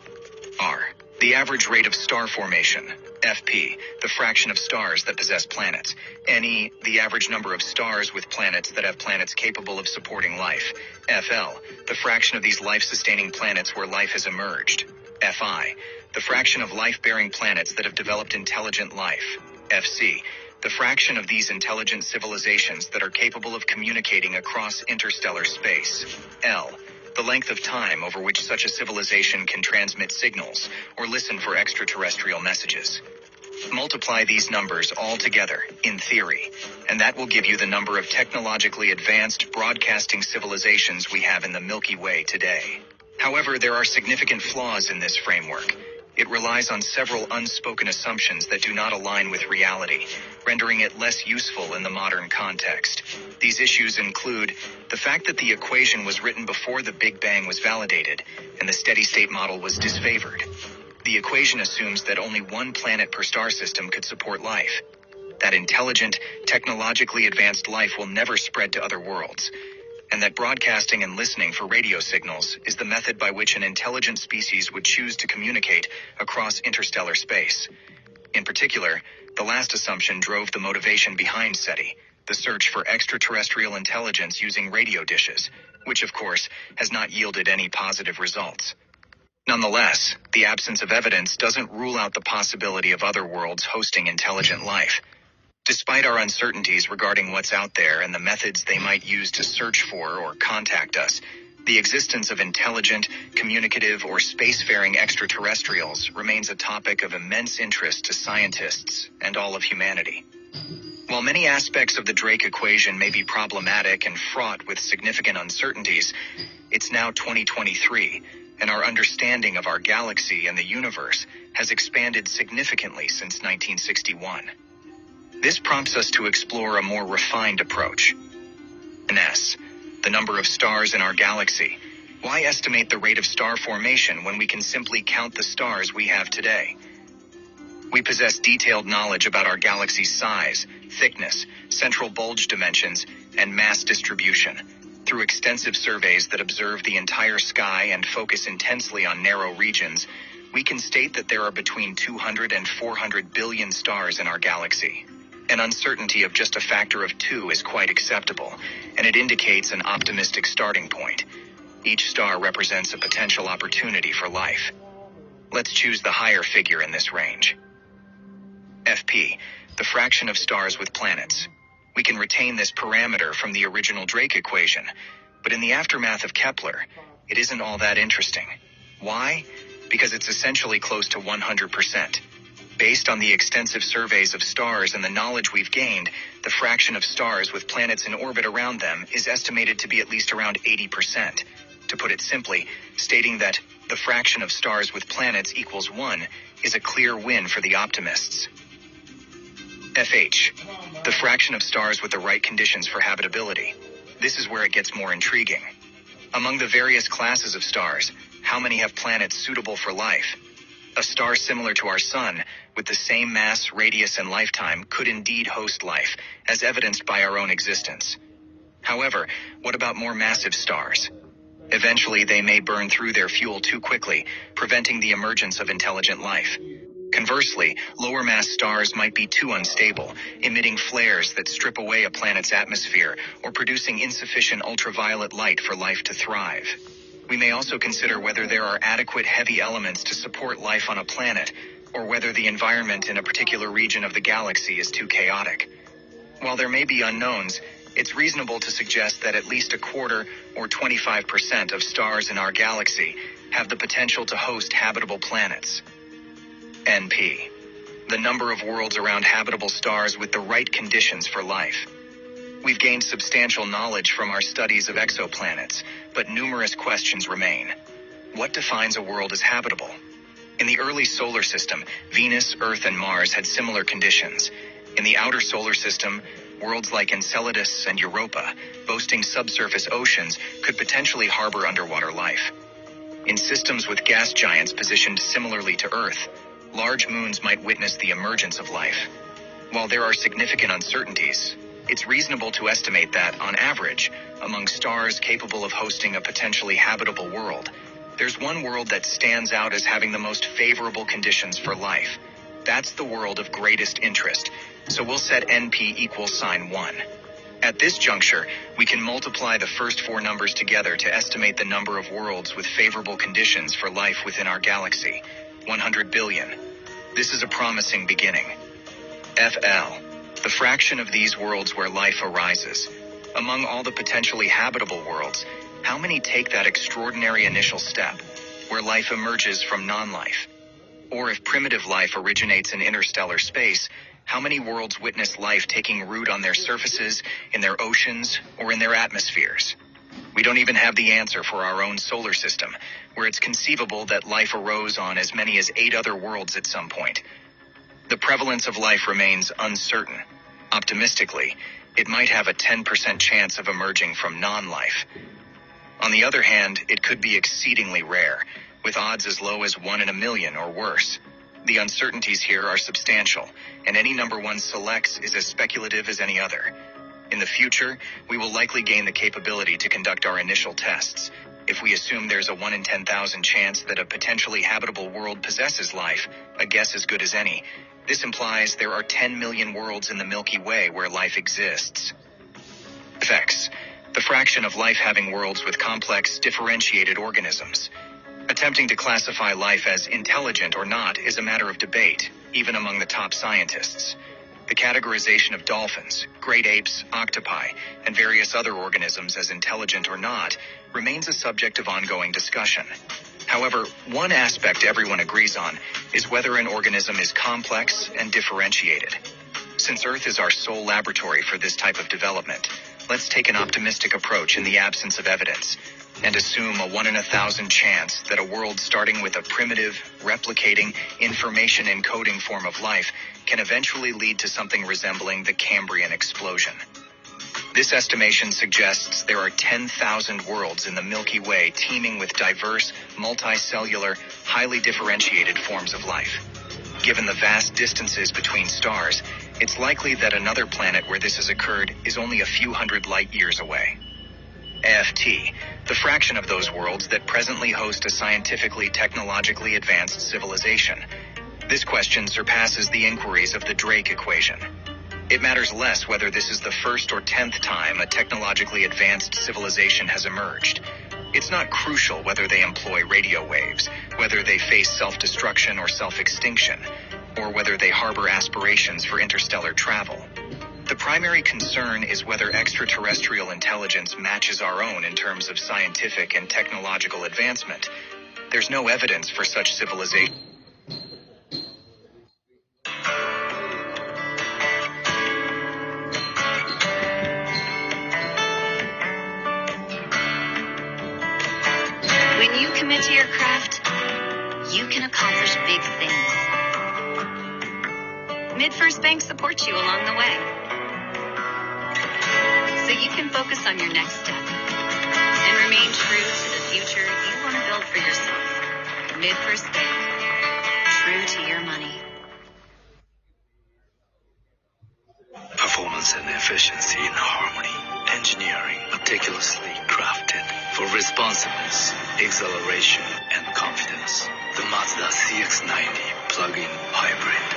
R. The average rate of star formation. FP, the fraction of stars that possess planets. NE, the average number of stars with planets that have planets capable of supporting life. FL, the fraction of these life-sustaining planets where life has emerged. FI, the fraction of life-bearing planets that have developed intelligent life. FC, the fraction of these intelligent civilizations that are capable of communicating across interstellar space. L, the length of time over which such a civilization can transmit signals or listen for extraterrestrial messages. Multiply these numbers all together, in theory, and that will give you the number of technologically advanced broadcasting civilizations we have in the Milky Way today. However, there are significant flaws in this framework. It relies on several unspoken assumptions that do not align with reality, rendering it less useful in the modern context. These issues include the fact that the equation was written before the Big Bang was validated, and the steady-state model was disfavored. The equation assumes that only one planet per star system could support life, that intelligent, technologically advanced life will never spread to other worlds, and that broadcasting and listening for radio signals is the method by which an intelligent species would choose to communicate across interstellar space. In particular, the last assumption drove the motivation behind SETI, the search for extraterrestrial intelligence using radio dishes, which of course has not yielded any positive results. Nonetheless, the absence of evidence doesn't rule out the possibility of other worlds hosting intelligent life. Despite our uncertainties regarding what's out there and the methods they might use to search for or contact us, the existence of intelligent, communicative, or spacefaring extraterrestrials remains a topic of immense interest to scientists and all of humanity. While many aspects of the Drake equation may be problematic and fraught with significant uncertainties, it's now 2023, and our understanding of our galaxy and the universe has expanded significantly since 1961. This prompts us to explore a more refined approach. NS, the number of stars in our galaxy. Why estimate the rate of star formation when we can simply count the stars we have today? We possess detailed knowledge about our galaxy's size, thickness, central bulge dimensions, and mass distribution. Through extensive surveys that observe the entire sky and focus intensely on narrow regions, we can state that there are between 200 and 400 billion stars in our galaxy. An uncertainty of just a factor of 2 is quite acceptable, and it indicates an optimistic starting point. Each star represents a potential opportunity for life. Let's choose the higher figure in this range. FP, the fraction of stars with planets. We can retain this parameter from the original Drake equation, but in the aftermath of Kepler, it isn't all that interesting. Why? Because it's essentially close to 100%. Based on the extensive surveys of stars and the knowledge we've gained, the fraction of stars with planets in orbit around them is estimated to be at least around 80%. To put it simply, stating that the fraction of stars with planets equals 1 is a clear win for the optimists. FH, the fraction of stars with the right conditions for habitability. This is where it gets more intriguing. Among the various classes of stars, how many have planets suitable for life? A star similar to our Sun, with the same mass, radius, and lifetime, could indeed host life, as evidenced by our own existence. However, what about more massive stars? Eventually, they may burn through their fuel too quickly, preventing the emergence of intelligent life. Conversely, lower mass stars might be too unstable, emitting flares that strip away a planet's atmosphere or producing insufficient ultraviolet light for life to thrive. We may also consider whether there are adequate heavy elements to support life on a planet, or whether the environment in a particular region of the galaxy is too chaotic. While there may be unknowns, it's reasonable to suggest that at least a quarter or 25% of stars in our galaxy have the potential to host habitable planets. NP. The number of worlds around habitable stars with the right conditions for life. We've gained substantial knowledge from our studies of exoplanets, but numerous questions remain. What defines a world as habitable? In the early solar system, Venus, Earth, and Mars had similar conditions. In the outer solar system, worlds like Enceladus and Europa, boasting subsurface oceans, could potentially harbor underwater life. In systems with gas giants positioned similarly to Earth, large moons might witness the emergence of life. While there are significant uncertainties, it's reasonable to estimate that, on average, among stars capable of hosting a potentially habitable world, there's one world that stands out as having the most favorable conditions for life. That's the world of greatest interest, so we'll set NP equals sign 1. At this juncture, we can multiply the first 4 numbers together to estimate the number of worlds with favorable conditions for life within our galaxy. 100 billion. This is a promising beginning. FL. The fraction of these worlds where life arises. Among all the potentially habitable worlds, how many take that extraordinary initial step, where life emerges from non-life? Or if primitive life originates in interstellar space, how many worlds witness life taking root on their surfaces, in their oceans, or in their atmospheres? We don't even have the answer for our own solar system, where it's conceivable that life arose on as many as 8 other worlds at some point. The prevalence of life remains uncertain. Optimistically, it might have a 10% chance of emerging from non-life. On the other hand, it could be exceedingly rare, with odds as low as 1 in a million or worse. The uncertainties here are substantial, and any number one selects is as speculative as any other. In the future, we will likely gain the capability to conduct our initial tests. If we assume there's a 1 in 10,000 chance that a potentially habitable world possesses life, a guess as good as any, this implies there are 10 million worlds in the Milky Way where life exists. Effects. The fraction of life having worlds with complex, differentiated organisms. Attempting to classify life as intelligent or not is a matter of debate, even among the top scientists. The categorization of dolphins, great apes, octopi, and various other organisms as intelligent or not remains a subject of ongoing discussion. However, one aspect everyone agrees on is whether an organism is complex and differentiated. Since Earth is our sole laboratory for this type of development, let's take an optimistic approach in the absence of evidence and assume a 1 in 1,000 chance that a world starting with a primitive, replicating, information encoding form of life can eventually lead to something resembling the Cambrian explosion. This estimation suggests there are 10,000 worlds in the Milky Way teeming with diverse, multicellular, highly differentiated forms of life. Given the vast distances between stars, it's likely that another planet where this has occurred is only a few hundred light years away. AFT, the fraction of those worlds that presently host a scientifically, technologically advanced civilization. This question surpasses the inquiries of the Drake equation. It matters less whether this is the first or 10th time a technologically advanced civilization has emerged. It's not crucial whether they employ radio waves, whether they face self-destruction or self-extinction, or whether they harbor aspirations for interstellar travel. The primary concern is whether extraterrestrial intelligence matches our own in terms of scientific and technological advancement. There's no evidence for such civilization. When you commit to your craft, you can accomplish big things. MidFirst Bank supports you along the way, so you can focus on your next step and remain true to the future you want to build for yourself. MidFirst Bank, true to your money. Performance and efficiency in harmony. Engineering meticulously crafted for responsiveness, acceleration, and confidence. The Mazda CX-90 plug-in hybrid.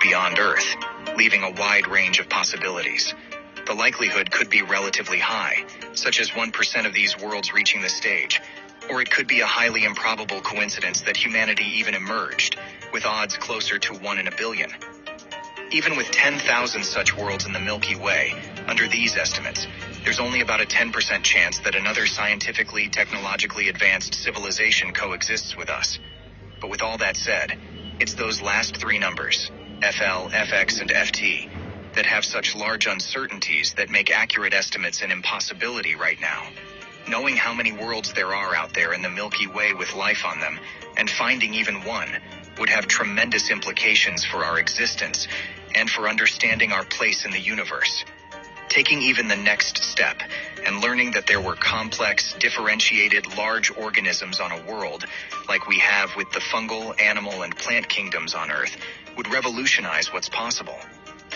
Beyond Earth, leaving a wide range of possibilities. the likelihood could be relatively high, such as 1% of these worlds reaching the stage, or it could be a highly improbable coincidence that humanity even emerged, with odds closer to 1 in a billion. Even with 10,000 such worlds in the Milky Way, under these estimates, there's only about a 10% chance that another scientifically, technologically advanced civilization coexists with us. But with all that said, it's those last three numbers, FL, FX, and FT, that have such large uncertainties that make accurate estimates an impossibility right now. Knowing how many worlds there are out there in the Milky Way with life on them, and finding even one, would have tremendous implications for our existence and for understanding our place in the universe. Taking even the next step and learning that there were complex, differentiated, large organisms on a world, like we have with the fungal, animal, and plant kingdoms on Earth, would revolutionize what's possible.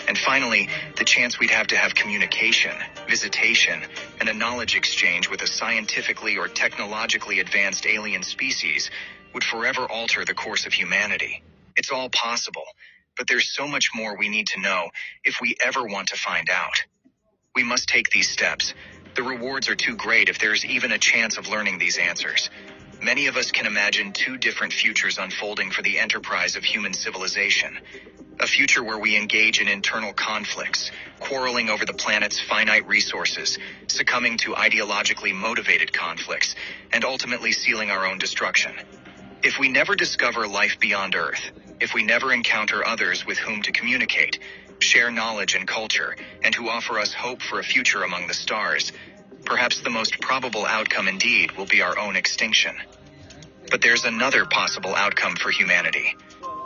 And finally, the chance we'd have to have communication, visitation, and a knowledge exchange with a scientifically or technologically advanced alien species would forever alter the course of humanity. It's all possible, but there's so much more we need to know if we ever want to find out. We must take these steps. The rewards are too great if there's even a chance of learning these answers. Many of us can imagine two different futures unfolding for the enterprise of human civilization. A future where we engage in internal conflicts, quarreling over the planet's finite resources, succumbing to ideologically motivated conflicts, and ultimately sealing our own destruction. If we never discover life beyond Earth, if we never encounter others with whom to communicate, share knowledge and culture, and who offer us hope for a future among the stars, perhaps the most probable outcome indeed will be our own extinction. But there's another possible outcome for humanity.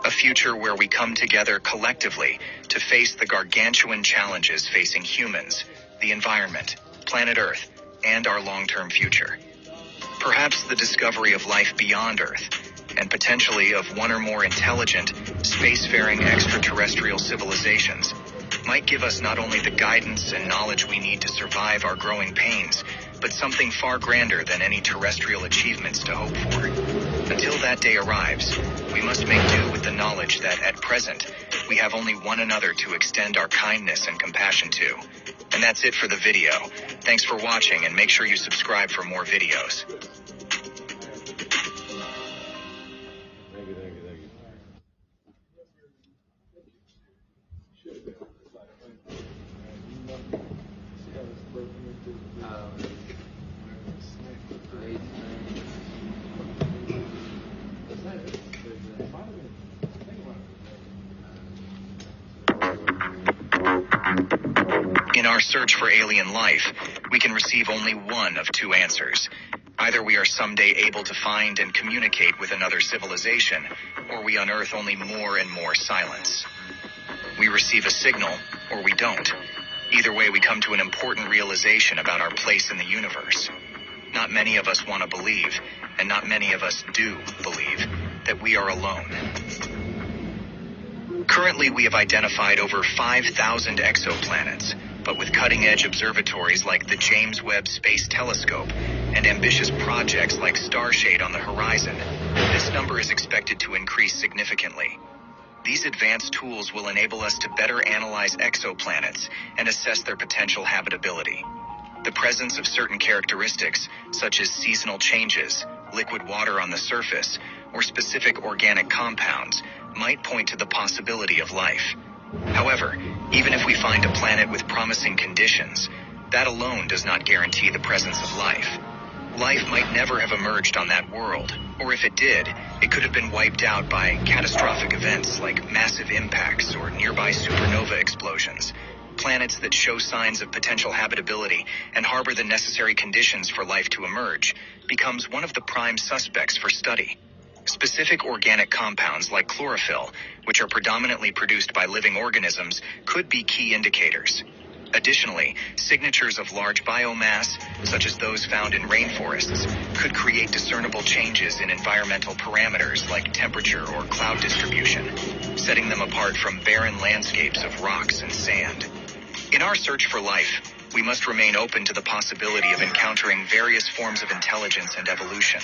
A future where we come together collectively to face the gargantuan challenges facing humans, the environment, planet Earth, and our long-term future. Perhaps the discovery of life beyond Earth, and potentially of one or more intelligent, spacefaring extraterrestrial civilizations, might give us not only the guidance and knowledge we need to survive our growing pains, but something far grander than any terrestrial achievements to hope for. Until that day arrives, we must make do with the knowledge that, at present, we have only one another to extend our kindness and compassion to. And that's it for the video. Thanks for watching, and make sure you subscribe for more videos. In our search for alien life, we can receive only one of two answers. Either we are someday able to find and communicate with another civilization, or we unearth only more and more silence. We receive a signal, or we don't. Either way, we come to an important realization about our place in the universe. Not many of us want to believe, and not many of us do believe, that we are alone. Currently, we have identified over 5,000 exoplanets, but with cutting-edge observatories like the James Webb Space Telescope and ambitious projects like Starshade on the horizon, this number is expected to increase significantly. These advanced tools will enable us to better analyze exoplanets and assess their potential habitability. The presence of certain characteristics, such as seasonal changes, liquid water on the surface, or specific organic compounds, might point to the possibility of life. However, even if we find a planet with promising conditions, that alone does not guarantee the presence of life. Life might never have emerged on that world, or if it did, it could have been wiped out by catastrophic events like massive impacts or nearby supernova explosions. Planets that show signs of potential habitability and harbor the necessary conditions for life to emerge becomes one of the prime suspects for study. Specific organic compounds like chlorophyll, which are predominantly produced by living organisms, could be key indicators. Additionally, signatures of large biomass, such as those found in rainforests, could create discernible changes in environmental parameters like temperature or cloud distribution, setting them apart from barren landscapes of rocks and sand. In our search for life, we must remain open to the possibility of encountering various forms of intelligence and evolution.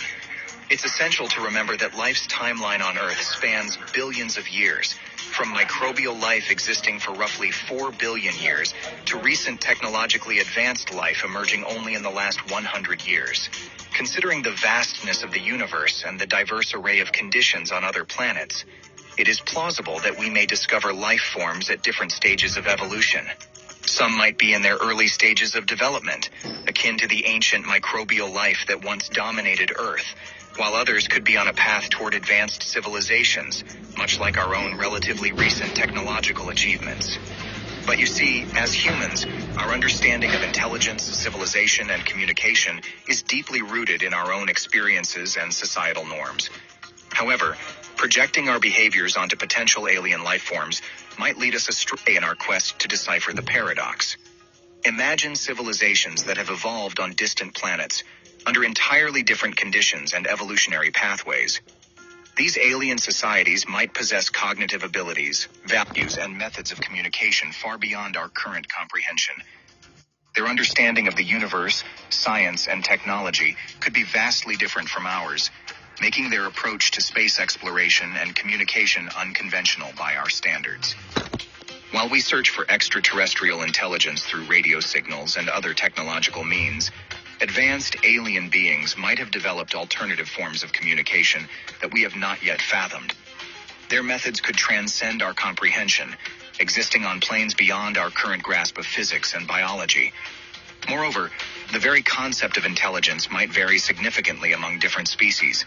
It's essential to remember that life's timeline on Earth spans billions of years, from microbial life existing for roughly 4 billion years to recent technologically advanced life emerging only in the last 100 years. Considering the vastness of the universe and the diverse array of conditions on other planets, it is plausible that we may discover life forms at different stages of evolution. Some might be in their early stages of development, akin to the ancient microbial life that once dominated Earth, while others could be on a path toward advanced civilizations, much like our own relatively recent technological achievements. But you see, as humans, our understanding of intelligence, civilization, and communication is deeply rooted in our own experiences and societal norms. However, projecting our behaviors onto potential alien life forms might lead us astray in our quest to decipher the paradox. Imagine civilizations that have evolved on distant planets, under entirely different conditions and evolutionary pathways. These alien societies might possess cognitive abilities, values, and methods of communication far beyond our current comprehension. Their understanding of the universe, science, and technology could be vastly different from ours, making their approach to space exploration and communication unconventional by our standards. While we search for extraterrestrial intelligence through radio signals and other technological means, advanced alien beings might have developed alternative forms of communication that we have not yet fathomed. Their methods could transcend our comprehension, existing on planes beyond our current grasp of physics and biology. Moreover, the very concept of intelligence might vary significantly among different species.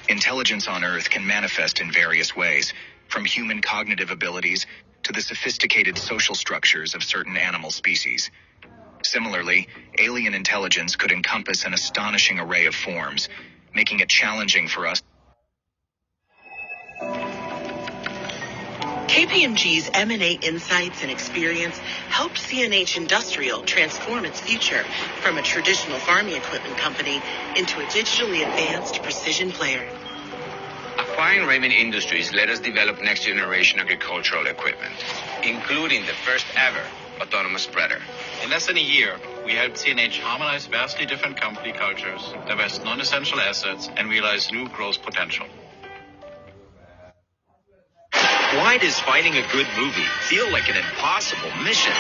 Intelligence on Earth can manifest in various ways, from human cognitive abilities to the sophisticated social structures of certain animal species. Similarly, alien intelligence could encompass an astonishing array of forms, making it challenging for us. KPMG's M&A insights and experience helped CNH Industrial transform its future from a traditional farming equipment company into a digitally advanced precision player. Acquiring Raymond Industries let us develop next-generation agricultural equipment, including the first ever autonomous spreader. In less than a year, we helped CNH harmonize vastly different company cultures, divest non-essential assets, and realize new growth potential. Why does finding a good movie feel like an impossible mission?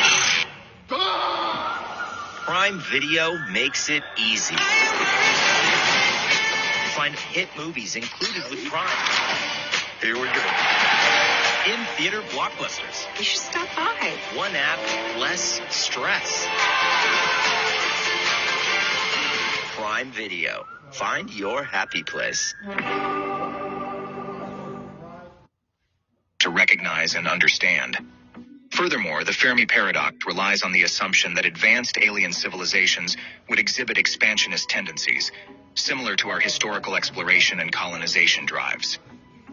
Prime Video makes it easy. Find hit movies included with Prime. Here we go. In-theater blockbusters. You should stop by. One app, less stress. Prime Video. Find your happy place. To recognize and understand. Furthermore, the Fermi paradox relies on the assumption that advanced alien civilizations would exhibit expansionist tendencies, similar to our historical exploration and colonization drives.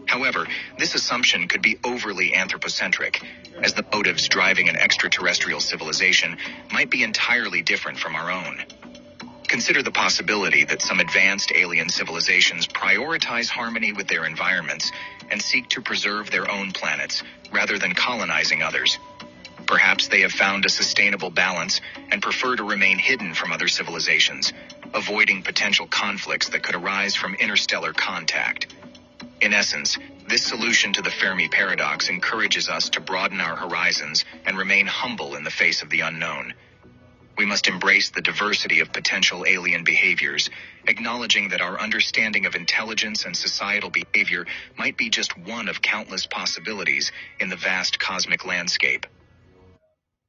However, this assumption could be overly anthropocentric, as the motives driving an extraterrestrial civilization might be entirely different from our own. Consider the possibility that some advanced alien civilizations prioritize harmony with their environments and seek to preserve their own planets rather than colonizing others. Perhaps they have found a sustainable balance and prefer to remain hidden from other civilizations, avoiding potential conflicts that could arise from interstellar contact. In essence, this solution to the Fermi paradox encourages us to broaden our horizons and remain humble in the face of the unknown. We must embrace the diversity of potential alien behaviors, acknowledging that our understanding of intelligence and societal behavior might be just one of countless possibilities in the vast cosmic landscape.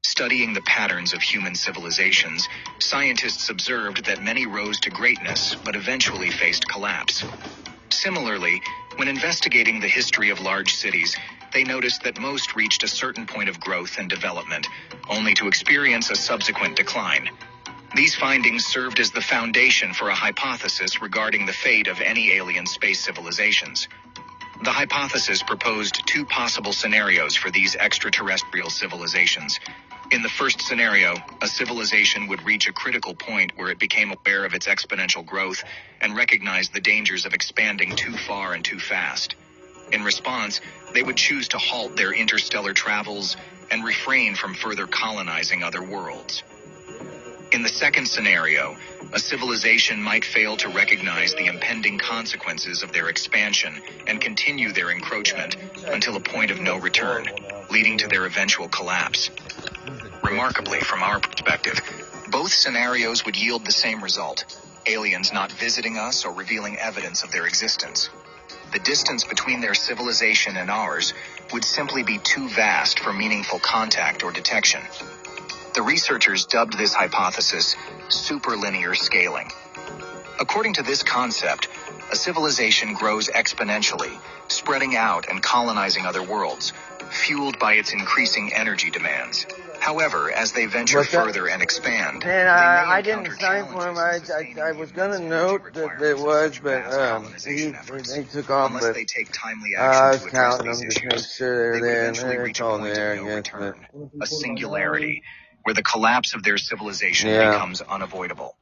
Studying the patterns of human civilizations, scientists observed that many rose to greatness but eventually faced collapse. Similarly, when investigating the history of large cities, they noticed that most reached a certain point of growth and development, only to experience a subsequent decline. These findings served as the foundation for a hypothesis regarding the fate of any alien space civilizations. The hypothesis proposed two possible scenarios for these extraterrestrial civilizations. In the first scenario, a civilization would reach a critical point where it became aware of its exponential growth and recognized the dangers of expanding too far and too fast. In response, they would choose to halt their interstellar travels and refrain from further colonizing other worlds. In the second scenario, a civilization might fail to recognize the impending consequences of their expansion and continue their encroachment until a point of no return, leading to their eventual collapse. Remarkably, from our perspective, both scenarios would yield the same result: aliens not visiting us or revealing evidence of their existence. The distance between their civilization and ours would simply be too vast for meaningful contact or detection. The researchers dubbed this hypothesis superlinear scaling. According to this concept, a civilization grows exponentially, spreading out and colonizing other worlds, fueled by its increasing energy demands. However, as they venture further and expand, And I didn't sign for him. I was gonna note that there was, but they took off. Unless But they take timely I action was to address counting them these to make issues, sure they they're would there, and eventually they're reach a all point there, of I no guess. return, But a singularity, where the collapse of their civilization becomes unavoidable.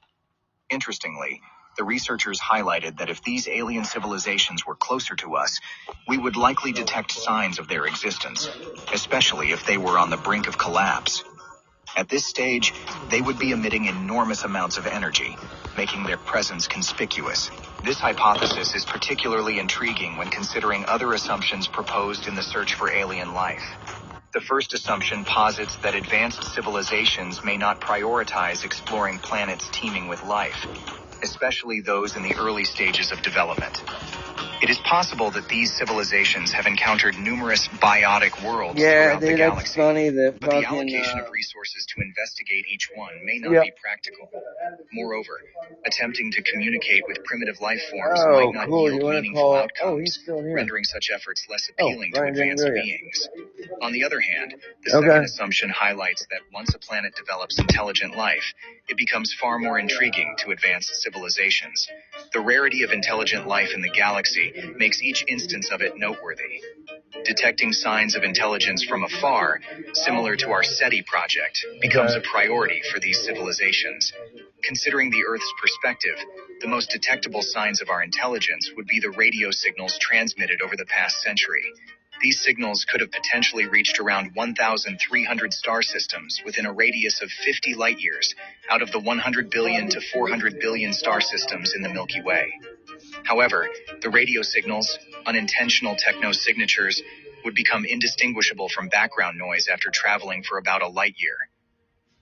Interestingly, the researchers highlighted that if these alien civilizations were closer to us, we would likely detect signs of their existence, especially if they were on the brink of collapse. At this stage, they would be emitting enormous amounts of energy, making their presence conspicuous. This hypothesis is particularly intriguing when considering other assumptions proposed in the search for alien life. The first assumption posits that advanced civilizations may not prioritize exploring planets teeming with life, especially those in the early stages of development. It is possible that these civilizations have encountered numerous biotic worlds throughout the dude, that's galaxy, funny that but the fucking, allocation of resources to investigate each one may not be practical. Moreover, attempting to communicate with primitive life forms might not cool. yield You wanna meaningful call? outcomes, Oh, he's still here. rendering such efforts less appealing to Brian didn't advanced do it. beings. On the other hand, the second assumption highlights that once a planet develops intelligent life, it becomes far more intriguing to advanced civilizations. The rarity of intelligent life in the galaxy makes each instance of it noteworthy. Detecting signs of intelligence from afar, similar to our SETI project, becomes a priority for these civilizations. Considering the Earth's perspective, the most detectable signs of our intelligence would be the radio signals transmitted over the past century. These signals could have potentially reached around 1,300 star systems within a radius of 50 light-years out of the 100 billion to 400 billion star systems in the Milky Way. However, the radio signals, unintentional techno-signatures, would become indistinguishable from background noise after traveling for about a light-year.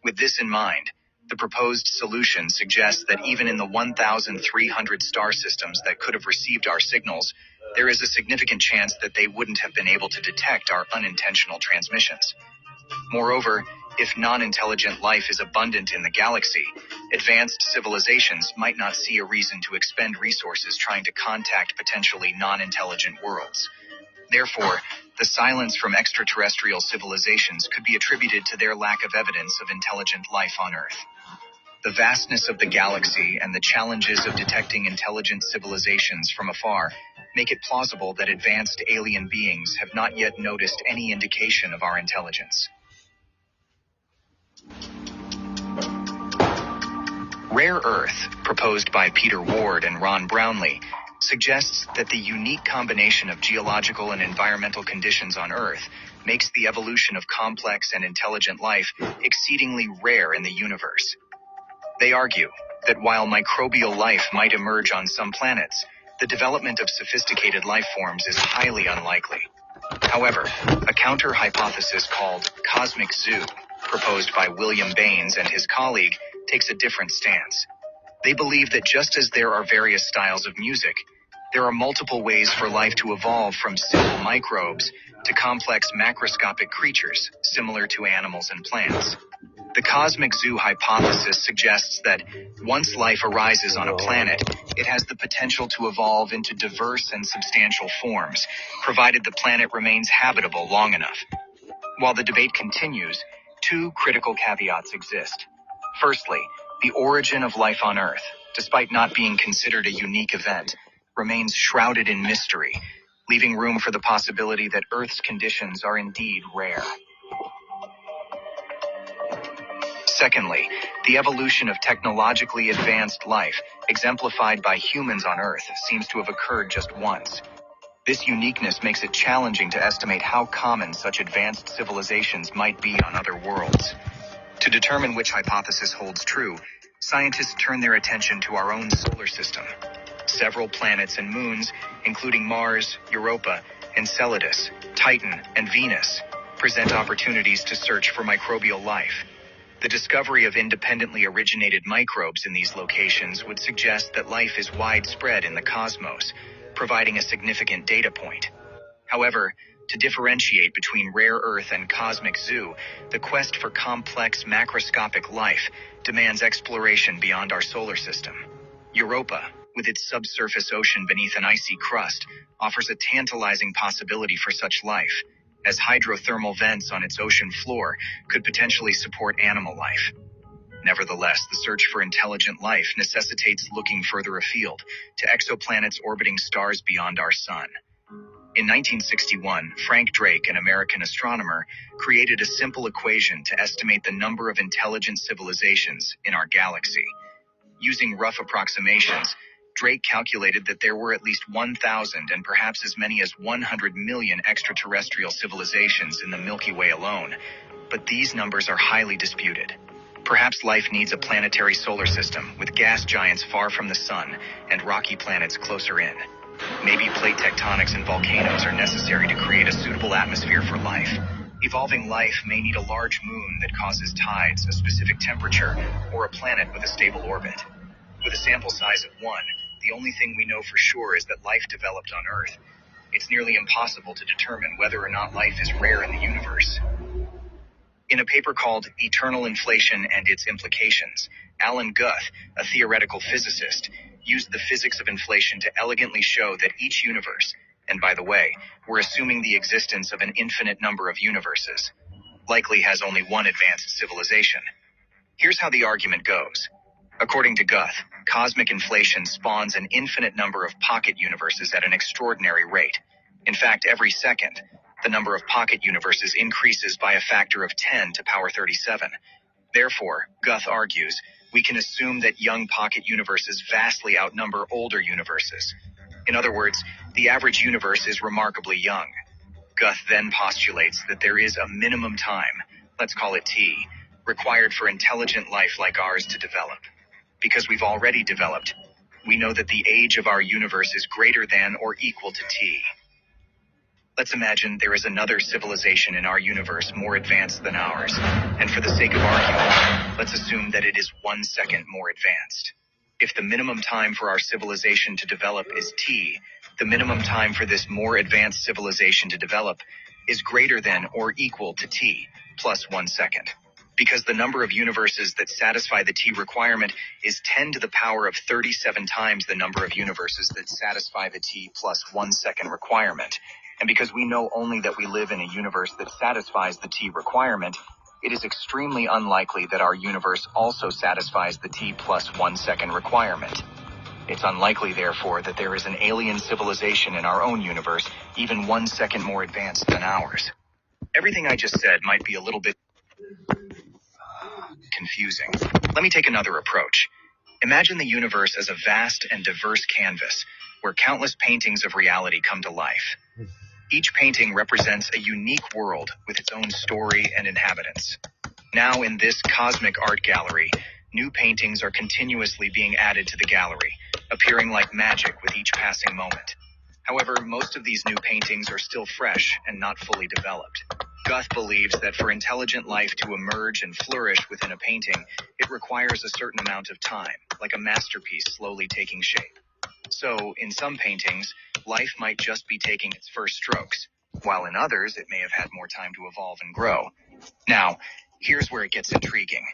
With this in mind, the proposed solution suggests that even in the 1,300 star systems that could have received our signals, there is a significant chance that they wouldn't have been able to detect our unintentional transmissions. Moreover, if non-intelligent life is abundant in the galaxy, advanced civilizations might not see a reason to expend resources trying to contact potentially non-intelligent worlds. Therefore, the silence from extraterrestrial civilizations could be attributed to their lack of evidence of intelligent life on Earth. The vastness of the galaxy and the challenges of detecting intelligent civilizations from afar make it plausible that advanced alien beings have not yet noticed any indication of our intelligence. Rare Earth, proposed by Peter Ward and Ron Brownlee, suggests that the unique combination of geological and environmental conditions on Earth makes the evolution of complex and intelligent life exceedingly rare in the universe. They argue that while microbial life might emerge on some planets, the development of sophisticated life forms is highly unlikely. However, a counter-hypothesis called Cosmic Zoo, proposed by William Baines and his colleague, takes a different stance. They believe that just as there are various styles of music, there are multiple ways for life to evolve from simple microbes to complex macroscopic creatures, similar to animals and plants. The Cosmic Zoo hypothesis suggests that once life arises on a planet, it has the potential to evolve into diverse and substantial forms, provided the planet remains habitable long enough. While the debate continues, two critical caveats exist. Firstly, the origin of life on Earth, despite not being considered a unique event, remains shrouded in mystery, leaving room for the possibility that Earth's conditions are indeed rare. Secondly, the evolution of technologically advanced life, exemplified by humans on Earth, seems to have occurred just once. This uniqueness makes it challenging to estimate how common such advanced civilizations might be on other worlds. To determine which hypothesis holds true, scientists turn their attention to our own solar system. Several planets and moons, including Mars, Europa, Enceladus, Titan, and Venus, present opportunities to search for microbial life. The discovery of independently originated microbes in these locations would suggest that life is widespread in the cosmos, providing a significant data point. However, to differentiate between rare Earth and cosmic zoo, the quest for complex macroscopic life demands exploration beyond our solar system. Europa, with its subsurface ocean beneath an icy crust, offers a tantalizing possibility for such life, as hydrothermal vents on its ocean floor could potentially support animal life. Nevertheless, the search for intelligent life necessitates looking further afield, to exoplanets orbiting stars beyond our sun. In 1961, Frank Drake, an American astronomer, created a simple equation to estimate the number of intelligent civilizations in our galaxy. Using rough approximations, Drake calculated that there were at least 1,000 and perhaps as many as 100 million extraterrestrial civilizations in the Milky Way alone, but these numbers are highly disputed. Perhaps life needs a planetary solar system with gas giants far from the sun and rocky planets closer in. Maybe plate tectonics and volcanoes are necessary to create a suitable atmosphere for life. Evolving life may need a large moon that causes tides, a specific temperature, or a planet with a stable orbit. With a sample size of 1, the only thing we know for sure is that life developed on Earth. It's nearly impossible to determine whether or not life is rare in the universe. In a paper called Eternal Inflation and Its Implications, Alan Guth, a theoretical physicist, used the physics of inflation to elegantly show that each universe, and by the way, we're assuming the existence of an infinite number of universes, likely has only one advanced civilization. Here's how the argument goes. According to Guth, cosmic inflation spawns an infinite number of pocket universes at an extraordinary rate. In fact, every second, the number of pocket universes increases by a factor of 10 to power 37. Therefore, Guth argues, we can assume that young pocket universes vastly outnumber older universes. In other words, the average universe is remarkably young. Guth then postulates that there is a minimum time, let's call it T, required for intelligent life like ours to develop. Because we've already developed, we know that the age of our universe is greater than or equal to T. Let's imagine there is another civilization in our universe more advanced than ours, and for the sake of argument, let's assume that it is 1 second more advanced. If the minimum time for our civilization to develop is T, the minimum time for this more advanced civilization to develop is greater than or equal to T plus 1 second. Because the number of universes that satisfy the T requirement is 10 to the power of 37 times the number of universes that satisfy the T plus 1 second requirement. And because we know only that we live in a universe that satisfies the T requirement, it is extremely unlikely that our universe also satisfies the T plus 1 second requirement. It's unlikely, therefore, that there is an alien civilization in our own universe even 1 second more advanced than ours. Everything I just said might be a little bit confusing. Let me take another approach. Imagine the universe as a vast and diverse canvas where countless paintings of reality come to life. Each painting represents a unique world with its own story and inhabitants. Now in this cosmic art gallery, new paintings are continuously being added to the gallery, appearing like magic with each passing moment. However, most of these new paintings are still fresh and not fully developed. Guth believes that for intelligent life to emerge and flourish within a painting, it requires a certain amount of time, like a masterpiece slowly taking shape. So, in some paintings, life might just be taking its first strokes, while in others it may have had more time to evolve and grow. Now, here's where it gets intriguing.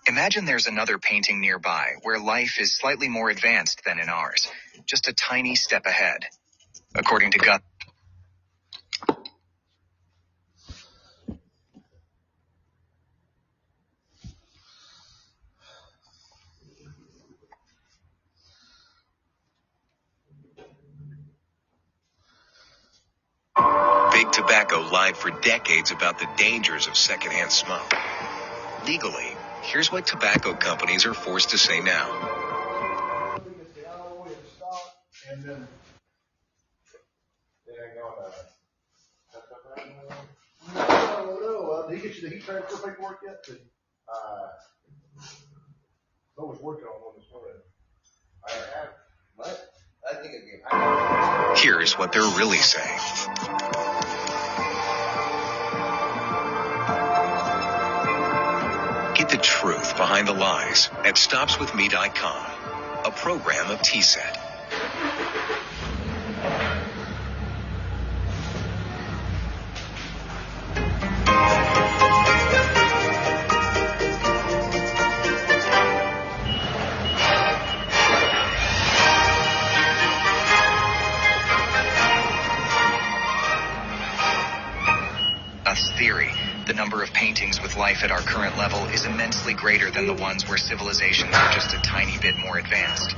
Imagine there's another painting nearby where life is slightly more advanced than in ours, just a tiny step ahead. According to Guth, Big Tobacco lied for decades about the dangers of secondhand smoke. Legally, here's what tobacco companies are forced to say now. And then they ain't gonna touch up that. No. Did he get you the heat transfer paperwork yet? I was working on one this morning. I have. What? I think again. Here's what they're really saying. Get the truth behind the lies at StopsWithMe.com, a program of TSET. Theory, the number of paintings with life at our current level is immensely greater than the ones where civilizations are just a tiny bit more advanced.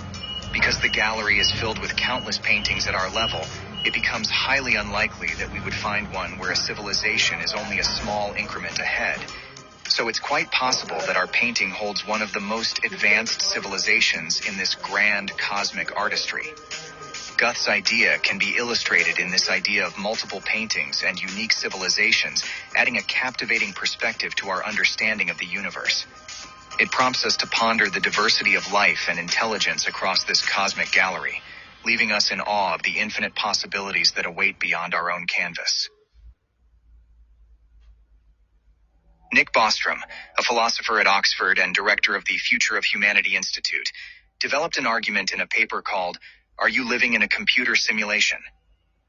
Because the gallery is filled with countless paintings at our level, it becomes highly unlikely that we would find one where a civilization is only a small increment ahead. So it's quite possible that our painting holds one of the most advanced civilizations in this grand cosmic artistry. Guth's idea can be illustrated in this idea of multiple paintings and unique civilizations, adding a captivating perspective to our understanding of the universe. It prompts us to ponder the diversity of life and intelligence across this cosmic gallery, leaving us in awe of the infinite possibilities that await beyond our own canvas. Nick Bostrom, a philosopher at Oxford and director of the Future of Humanity Institute, developed an argument in a paper called "Are You Living in a Computer Simulation?"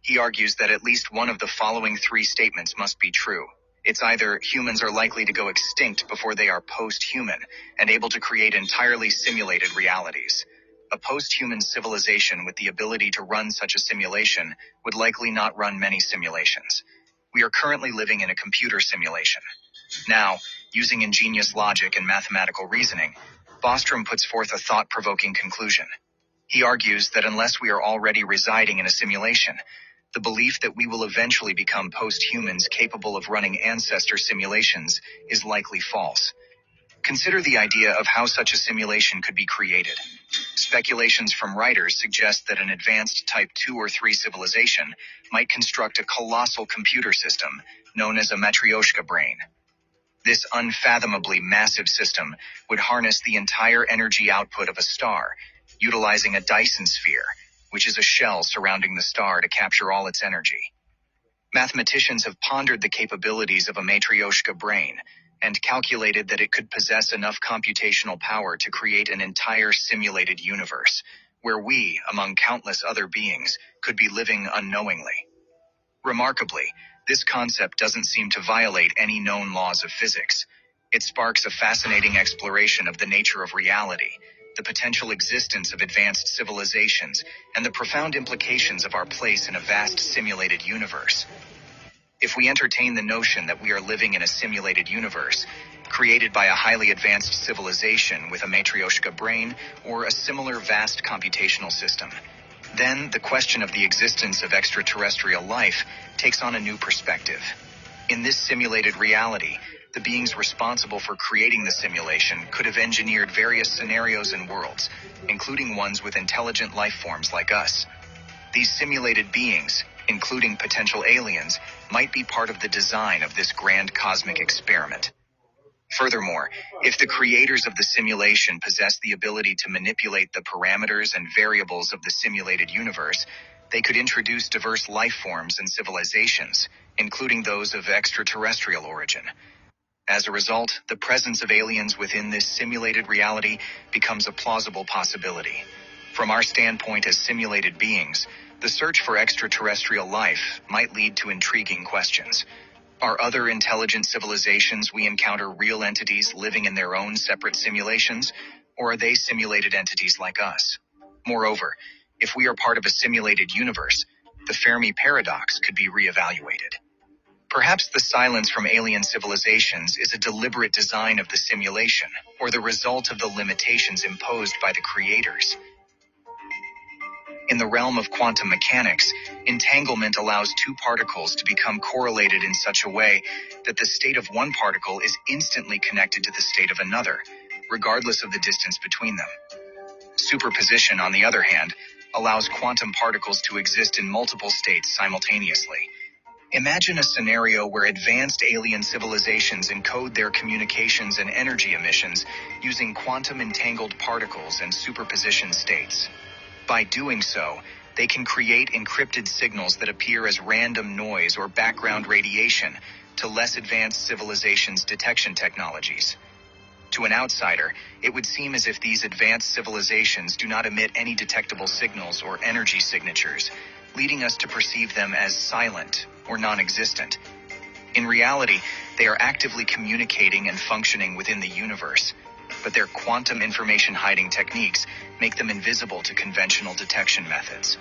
He argues that at least one of the following three statements must be true. It's either humans are likely to go extinct before they are post-human and able to create entirely simulated realities. A post-human civilization with the ability to run such a simulation would likely not run many simulations. We are currently living in a computer simulation. Now, using ingenious logic and mathematical reasoning, Bostrom puts forth a thought-provoking conclusion. He argues that unless we are already residing in a simulation, the belief that we will eventually become post-humans capable of running ancestor simulations is likely false. Consider the idea of how such a simulation could be created. Speculations from writers suggest that an advanced Type 2 or 3 civilization might construct a colossal computer system known as a Matryoshka brain. This unfathomably massive system would harness the entire energy output of a star, utilizing a Dyson sphere, which is a shell surrounding the star to capture all its energy. Mathematicians have pondered the capabilities of a Matryoshka brain and calculated that it could possess enough computational power to create an entire simulated universe, where we, among countless other beings, could be living unknowingly. Remarkably, this concept doesn't seem to violate any known laws of physics. It sparks a fascinating exploration of the nature of reality, the potential existence of advanced civilizations, and the profound implications of our place in a vast simulated universe. If we entertain the notion that we are living in a simulated universe, created by a highly advanced civilization with a Matryoshka brain or a similar vast computational system, then the question of the existence of extraterrestrial life takes on a new perspective. In this simulated reality, the beings responsible for creating the simulation could have engineered various scenarios and worlds, including ones with intelligent life forms like us. These simulated beings, including potential aliens, might be part of the design of this grand cosmic experiment. Furthermore, if the creators of the simulation possess the ability to manipulate the parameters and variables of the simulated universe, they could introduce diverse life forms and civilizations, including those of extraterrestrial origin. As a result, the presence of aliens within this simulated reality becomes a plausible possibility. From our standpoint as simulated beings, the search for extraterrestrial life might lead to intriguing questions. Are other intelligent civilizations we encounter real entities living in their own separate simulations, or are they simulated entities like us? Moreover, if we are part of a simulated universe, the Fermi paradox could be reevaluated. Perhaps the silence from alien civilizations is a deliberate design of the simulation, or the result of the limitations imposed by the creators. In the realm of quantum mechanics, entanglement allows two particles to become correlated in such a way that the state of one particle is instantly connected to the state of another, regardless of the distance between them. Superposition, on the other hand, allows quantum particles to exist in multiple states simultaneously. Imagine a scenario where advanced alien civilizations encode their communications and energy emissions using quantum-entangled particles and superposition states. By doing so, they can create encrypted signals that appear as random noise or background radiation to less advanced civilizations' detection technologies. To an outsider, it would seem as if these advanced civilizations do not emit any detectable signals or energy signatures, leading us to perceive them as silent or non-existent. In reality, they are actively communicating and functioning within the universe, but their quantum information hiding techniques make them invisible to conventional detection methods.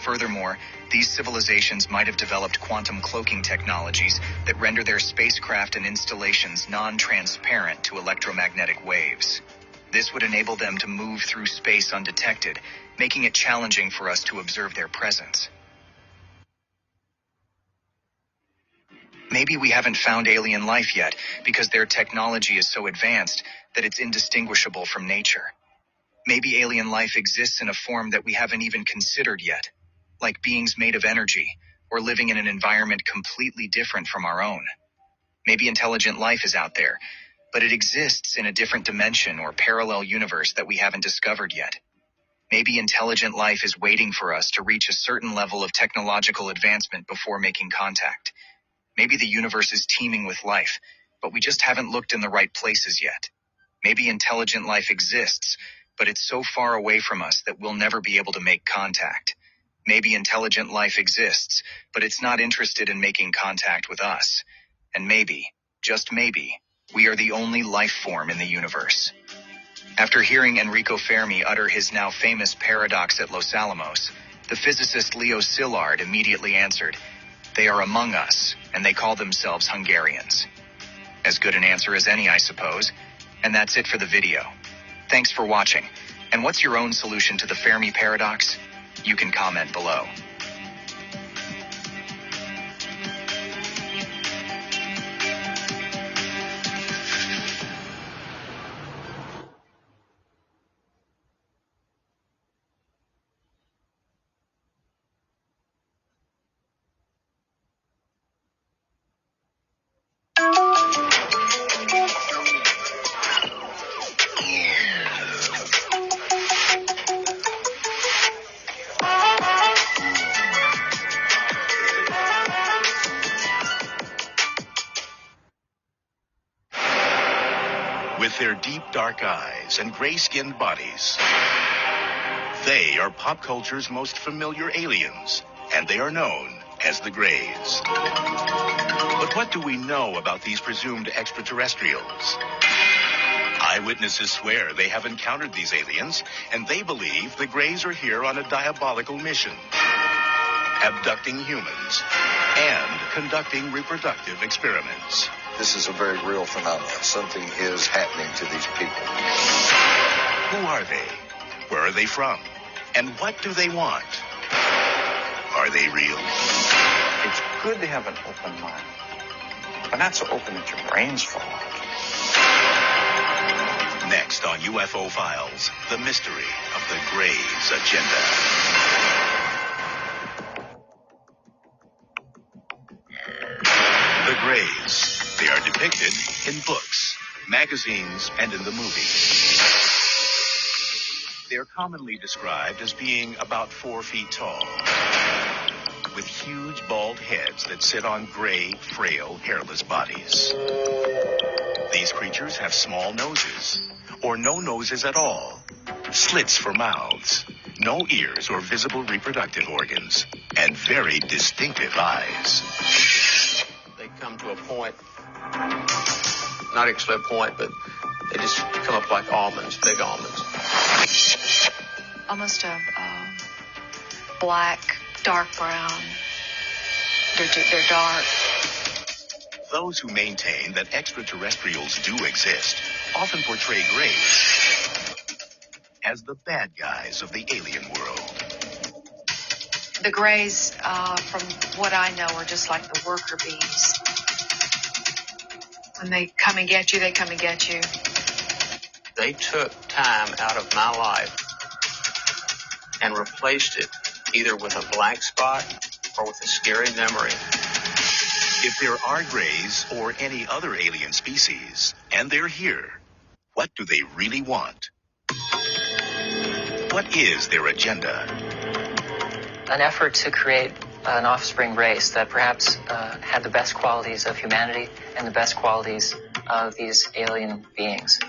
Furthermore, these civilizations might have developed quantum cloaking technologies that render their spacecraft and installations non-transparent to electromagnetic waves. This would enable them to move through space undetected, making it challenging for us to observe their presence. Maybe we haven't found alien life yet because their technology is so advanced that it's indistinguishable from nature. Maybe alien life exists in a form that we haven't even considered yet, like beings made of energy or living in an environment completely different from our own. Maybe intelligent life is out there, but it exists in a different dimension or parallel universe that we haven't discovered yet. Maybe intelligent life is waiting for us to reach a certain level of technological advancement before making contact. Maybe the universe is teeming with life, but we just haven't looked in the right places yet. Maybe intelligent life exists, but it's so far away from us that we'll never be able to make contact. Maybe intelligent life exists, but it's not interested in making contact with us. And maybe, just maybe, we are the only life form in the universe. After hearing Enrico Fermi utter his now famous paradox at Los Alamos, the physicist Leo Szilard immediately answered, "They are among us, and they call themselves Hungarians." As good an answer as any, I suppose. And that's it for the video. Thanks for watching. And what's your own solution to the Fermi paradox? You can comment below. With their deep dark eyes and gray-skinned bodies, they are pop culture's most familiar aliens, and they are known as the Greys. But what do we know about these presumed extraterrestrials? Eyewitnesses swear they have encountered these aliens, and they believe the Greys are here on a diabolical mission, abducting humans and conducting reproductive experiments. This is a very real phenomenon. Something is happening to these people. Who are they? Where are they from? And what do they want? Are they real? It's good to have an open mind, but not so open that your brains fall out. Next on UFO Files, the mystery of the Greys' agenda. The Greys. They are depicted in books, magazines, and in the movies. They are commonly described as being about 4 feet tall, with huge bald heads that sit on gray, frail, hairless bodies. These creatures have small noses, or no noses at all, slits for mouths, no ears or visible reproductive organs, and very distinctive eyes. They come to a point, not actually a point, but they just come up like almonds, big almonds. Almost a black, dark brown. They're dark. Those who maintain that extraterrestrials do exist often portray Greys as the bad guys of the alien world. The Greys, from what I know, are just like the worker bees. When they come and get you, they come and get you. They took time out of my life and replaced it either with a blank spot or with a scary memory. If there are Greys or any other alien species, and they're here, what do they really want? What is their agenda? An effort to create an offspring race that perhaps had the best qualities of humanity and the best qualities of these alien beings.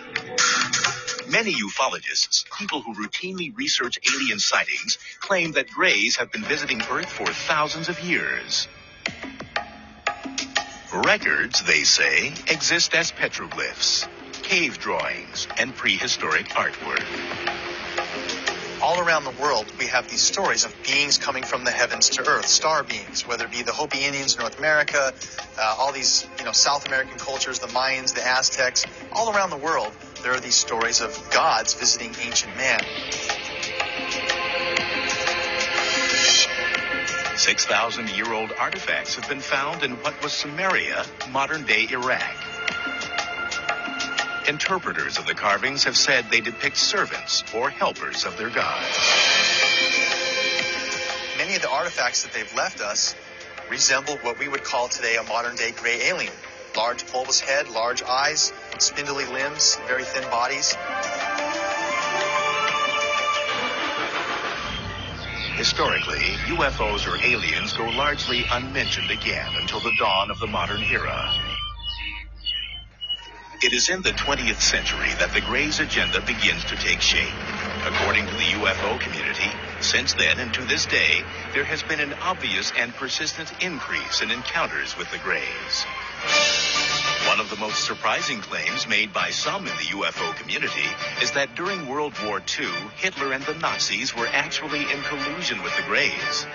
Many ufologists, people who routinely research alien sightings, claim that Greys have been visiting Earth for thousands of years. Records, they say, exist as petroglyphs, cave drawings, and prehistoric artwork. All around the world, we have these stories of beings coming from the heavens to Earth, star beings, whether it be the Hopi Indians in North America, all these, South American cultures, the Mayans, the Aztecs. All around the world, there are these stories of gods visiting ancient man. 6,000-year-old artifacts have been found in what was Samaria, modern-day Iraq. Interpreters of the carvings have said they depict servants or helpers of their gods. Many of the artifacts that they've left us resemble what we would call today a modern-day gray alien. Large bulbous head, large eyes, spindly limbs, very thin bodies. Historically, UFOs or aliens go largely unmentioned again until the dawn of the modern era. It is in the 20th century that the Greys' agenda begins to take shape. According to the UFO community, since then and to this day, there has been an obvious and persistent increase in encounters with the Greys. One of the most surprising claims made by some in the UFO community is that during World War II, Hitler and the Nazis were actually in collusion with the Greys.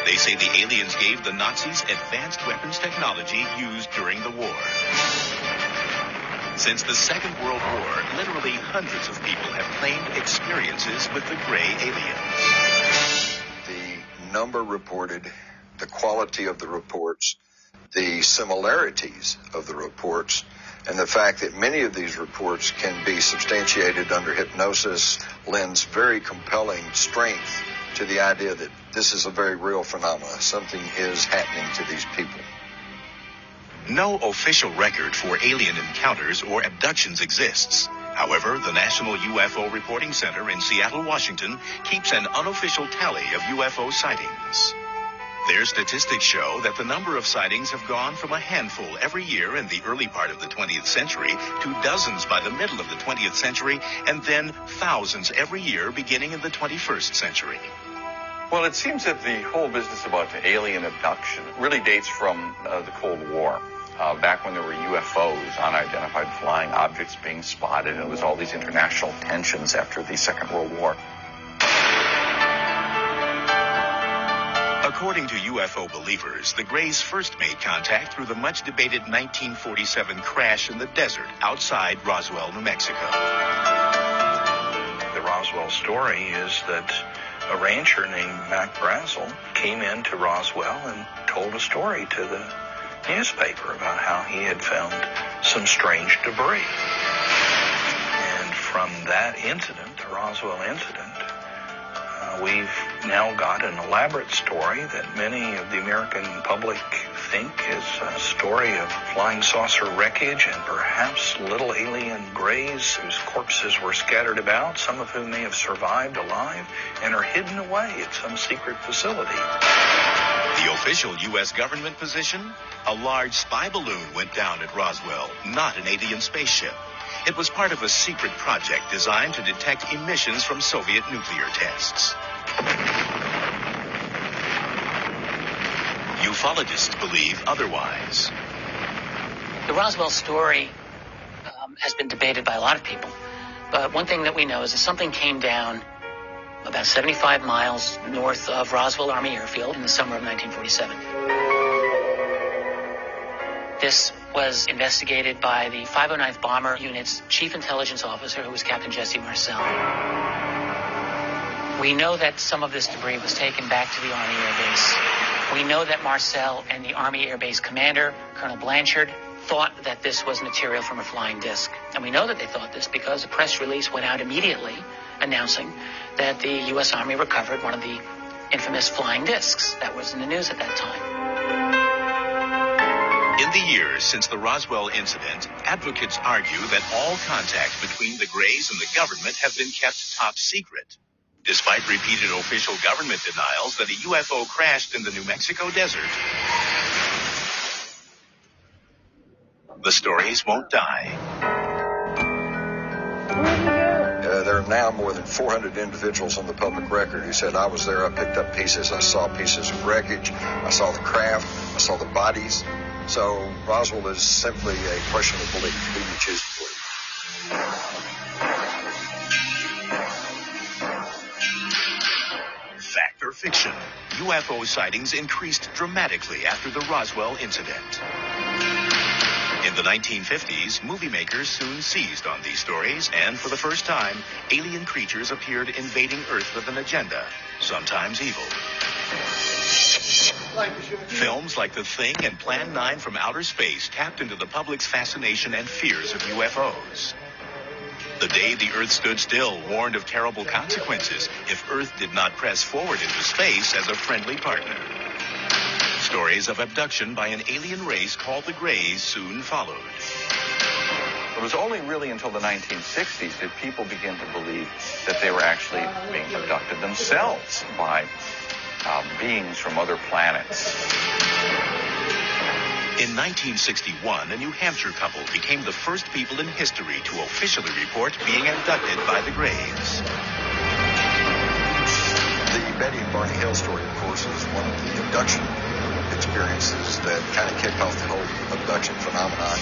They say the aliens gave the Nazis advanced weapons technology used during the war. Since the Second World War, literally hundreds of people have claimed experiences with the gray aliens. The number reported, the quality of the reports, the similarities of the reports, and the fact that many of these reports can be substantiated under hypnosis lends very compelling strength to the idea that this is a very real phenomenon. Something is happening to these people. No official record for alien encounters or abductions exists. However, the National UFO Reporting Center in Seattle, Washington, keeps an unofficial tally of UFO sightings. Their statistics show that the number of sightings have gone from a handful every year in the early part of the 20th century to dozens by the middle of the 20th century, and then thousands every year beginning in the 21st century. Well, it seems that the whole business about alien abduction really dates from the Cold War. Back when there were UFOs, unidentified flying objects being spotted, and it was all these international tensions after the Second World War. According to UFO believers, the Greys first made contact through the much-debated 1947 crash in the desert outside Roswell, New Mexico. The Roswell story is that a rancher named Mac Brazel came into Roswell and told a story to the newspaper about how he had found some strange debris. And from that incident, the Roswell incident, we've now got an elaborate story that many of the American public think is a story of flying saucer wreckage and perhaps little alien greys whose corpses were scattered about, some of whom may have survived alive and are hidden away at some secret facility. The official U.S. government position? A large spy balloon went down at Roswell, not an alien spaceship. It was part of a secret project designed to detect emissions from Soviet nuclear tests. Ufologists believe otherwise. The Roswell story has been debated by a lot of people. But one thing that we know is that something came down about 75 miles north of Roswell Army Airfield in the summer of 1947. This was investigated by the 509th Bomber Unit's chief intelligence officer, who was Captain Jesse Marcel. We know that some of this debris was taken back to the Army Air Base. We know that Marcel and the Army Air Base commander, Colonel Blanchard, thought that this was material from a flying disc. And we know that they thought this because a press release went out immediately announcing that the U.S. Army recovered one of the infamous flying discs that was in the news at that time. In the years since the Roswell incident, advocates argue that all contact between the Greys and the government have been kept top secret. Despite repeated official government denials that a UFO crashed in the New Mexico desert, the stories won't die. There are now more than 400 individuals on the public record who said, I was there, I picked up pieces, I saw pieces of wreckage, I saw the craft, I saw the bodies. So Roswell is simply a question of belief. Who you choose to believe. Fact or fiction? UFO sightings increased dramatically after the Roswell incident. In the 1950s, movie makers soon seized on these stories, and for the first time, alien creatures appeared invading Earth with an agenda, sometimes evil. Films like The Thing and Plan 9 from Outer Space tapped into the public's fascination and fears of UFOs. The Day the Earth Stood Still warned of terrible consequences if Earth did not press forward into space as a friendly partner. Stories of abduction by an alien race called the Greys soon followed. It was only really until the 1960s did people begin to believe that they were actually being abducted themselves by beings from other planets. In 1961, a New Hampshire couple became the first people in history to officially report being abducted by the Greys. The Betty and Barney Hill story, of course, is one of the abduction experiences that kind of kicked off the whole abduction phenomenon.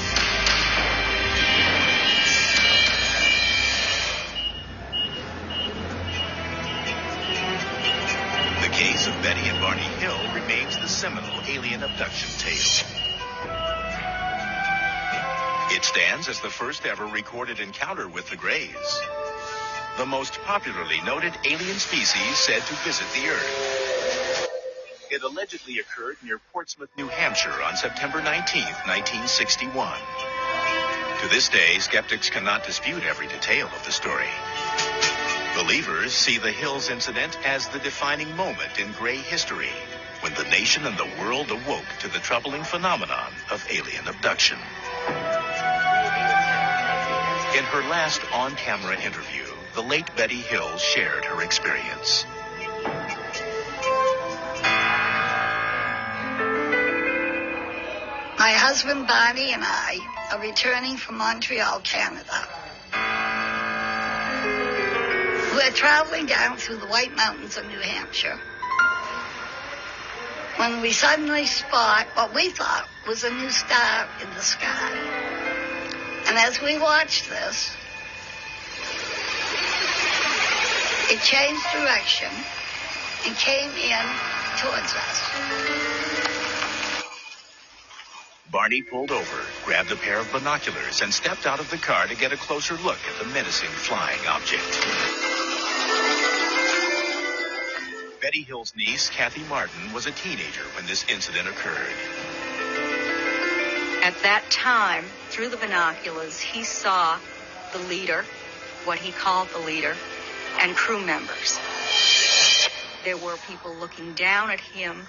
The case of Betty and Barney Hill remains the seminal alien abduction tale. It stands as the first ever recorded encounter with the Greys, the most popularly noted alien species said to visit the Earth. It allegedly occurred near Portsmouth, New Hampshire on September 19, 1961. To this day, skeptics cannot dispute every detail of the story. Believers see the Hills incident as the defining moment in Grey history, when the nation and the world awoke to the troubling phenomenon of alien abduction. In her last on-camera interview, the late Betty Hill shared her experience. My husband Barney and I are returning from Montreal, Canada. We're traveling down through the White Mountains of New Hampshire when we suddenly spot what we thought was a new star in the sky. And as we watched this, it changed direction and came in towards us. Barney pulled over, grabbed a pair of binoculars, and stepped out of the car to get a closer look at the menacing flying object. Betty Hill's niece, Kathy Martin, was a teenager when this incident occurred. At that time, through the binoculars, he saw the leader, what he called the leader, and crew members. There were people looking down at him.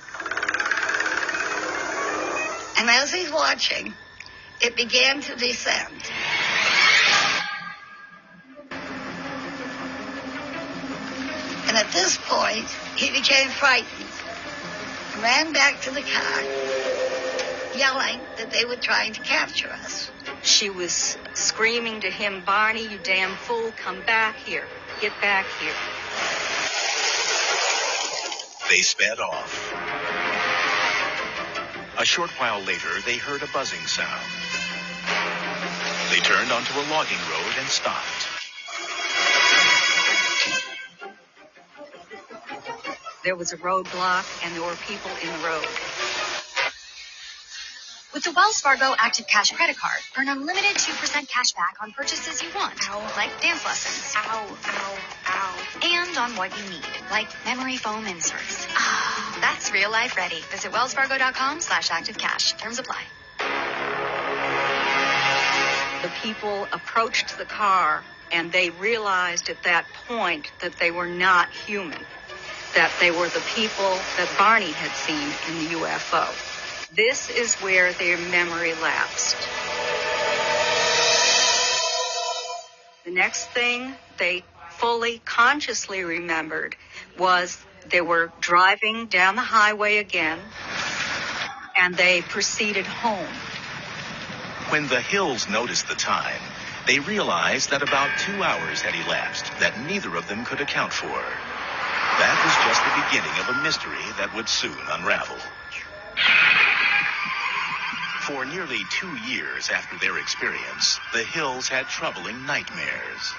And as he's watching, it began to descend. And at this point, he became frightened, ran back to the car, yelling that they were trying to capture us. She was screaming to him, "Barney, you damn fool, come back here. Get back here." They sped off. A short while later, they heard a buzzing sound. They turned onto a logging road and stopped. There was a roadblock, and there were people in the road. With the Wells Fargo Active Cash credit card, earn unlimited 2% cash back on purchases you want, like dance lessons. And on what you need, like memory foam inserts. That's real life ready. Visit wellsfargo.com/activecash. Terms apply. The people approached the car, and they realized at that point that they were not human, that they were the people that Barney had seen in the UFO. This is where their memory lapsed. The next thing they fully consciously remembered was they were driving down the highway again, and they proceeded home. When the Hills noticed the time, they realized that about 2 hours had elapsed that neither of them could account for. That was just the beginning of a mystery that would soon unravel. For nearly 2 years after their experience, the Hills had troubling nightmares.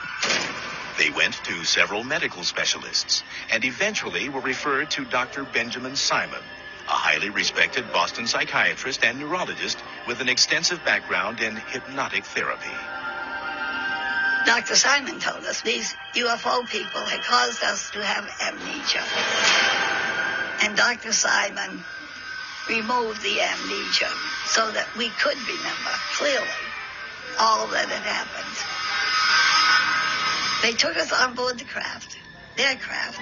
They went to several medical specialists and eventually were referred to Dr. Benjamin Simon, a highly respected Boston psychiatrist and neurologist with an extensive background in hypnotic therapy. Dr. Simon told us these UFO people had caused us to have amnesia. And Dr. Simon removed the amnesia so that we could remember clearly all that had happened. They took us on board the craft, their craft.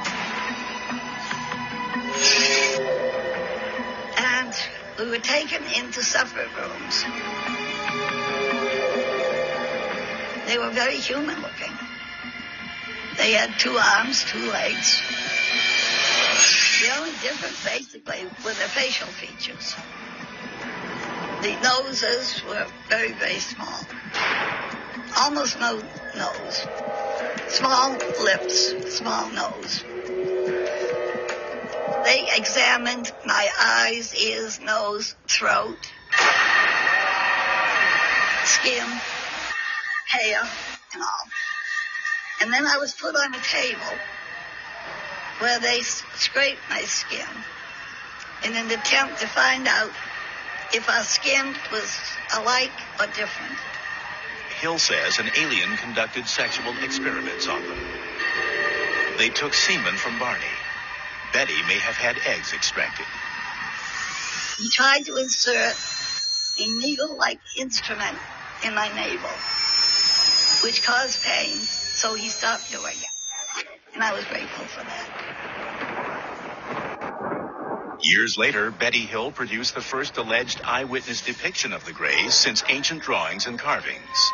And we were taken into separate rooms. They were very human looking. They had 2 arms, 2 legs. The only difference basically were their facial features. The noses were very, very small. Almost no nose. Small lips, small nose. They examined my eyes, ears, nose, throat, skin, hair, and all. And then I was put on a table where they scraped my skin in an attempt to find out if our skin was alike or different. Hill says an alien conducted sexual experiments on them. They took semen from Barney. Betty may have had eggs extracted. He tried to insert a needle-like instrument in my navel, which caused pain, so he stopped doing it. And I was grateful for that. Years later, Betty Hill produced the first alleged eyewitness depiction of the Greys since ancient drawings and carvings.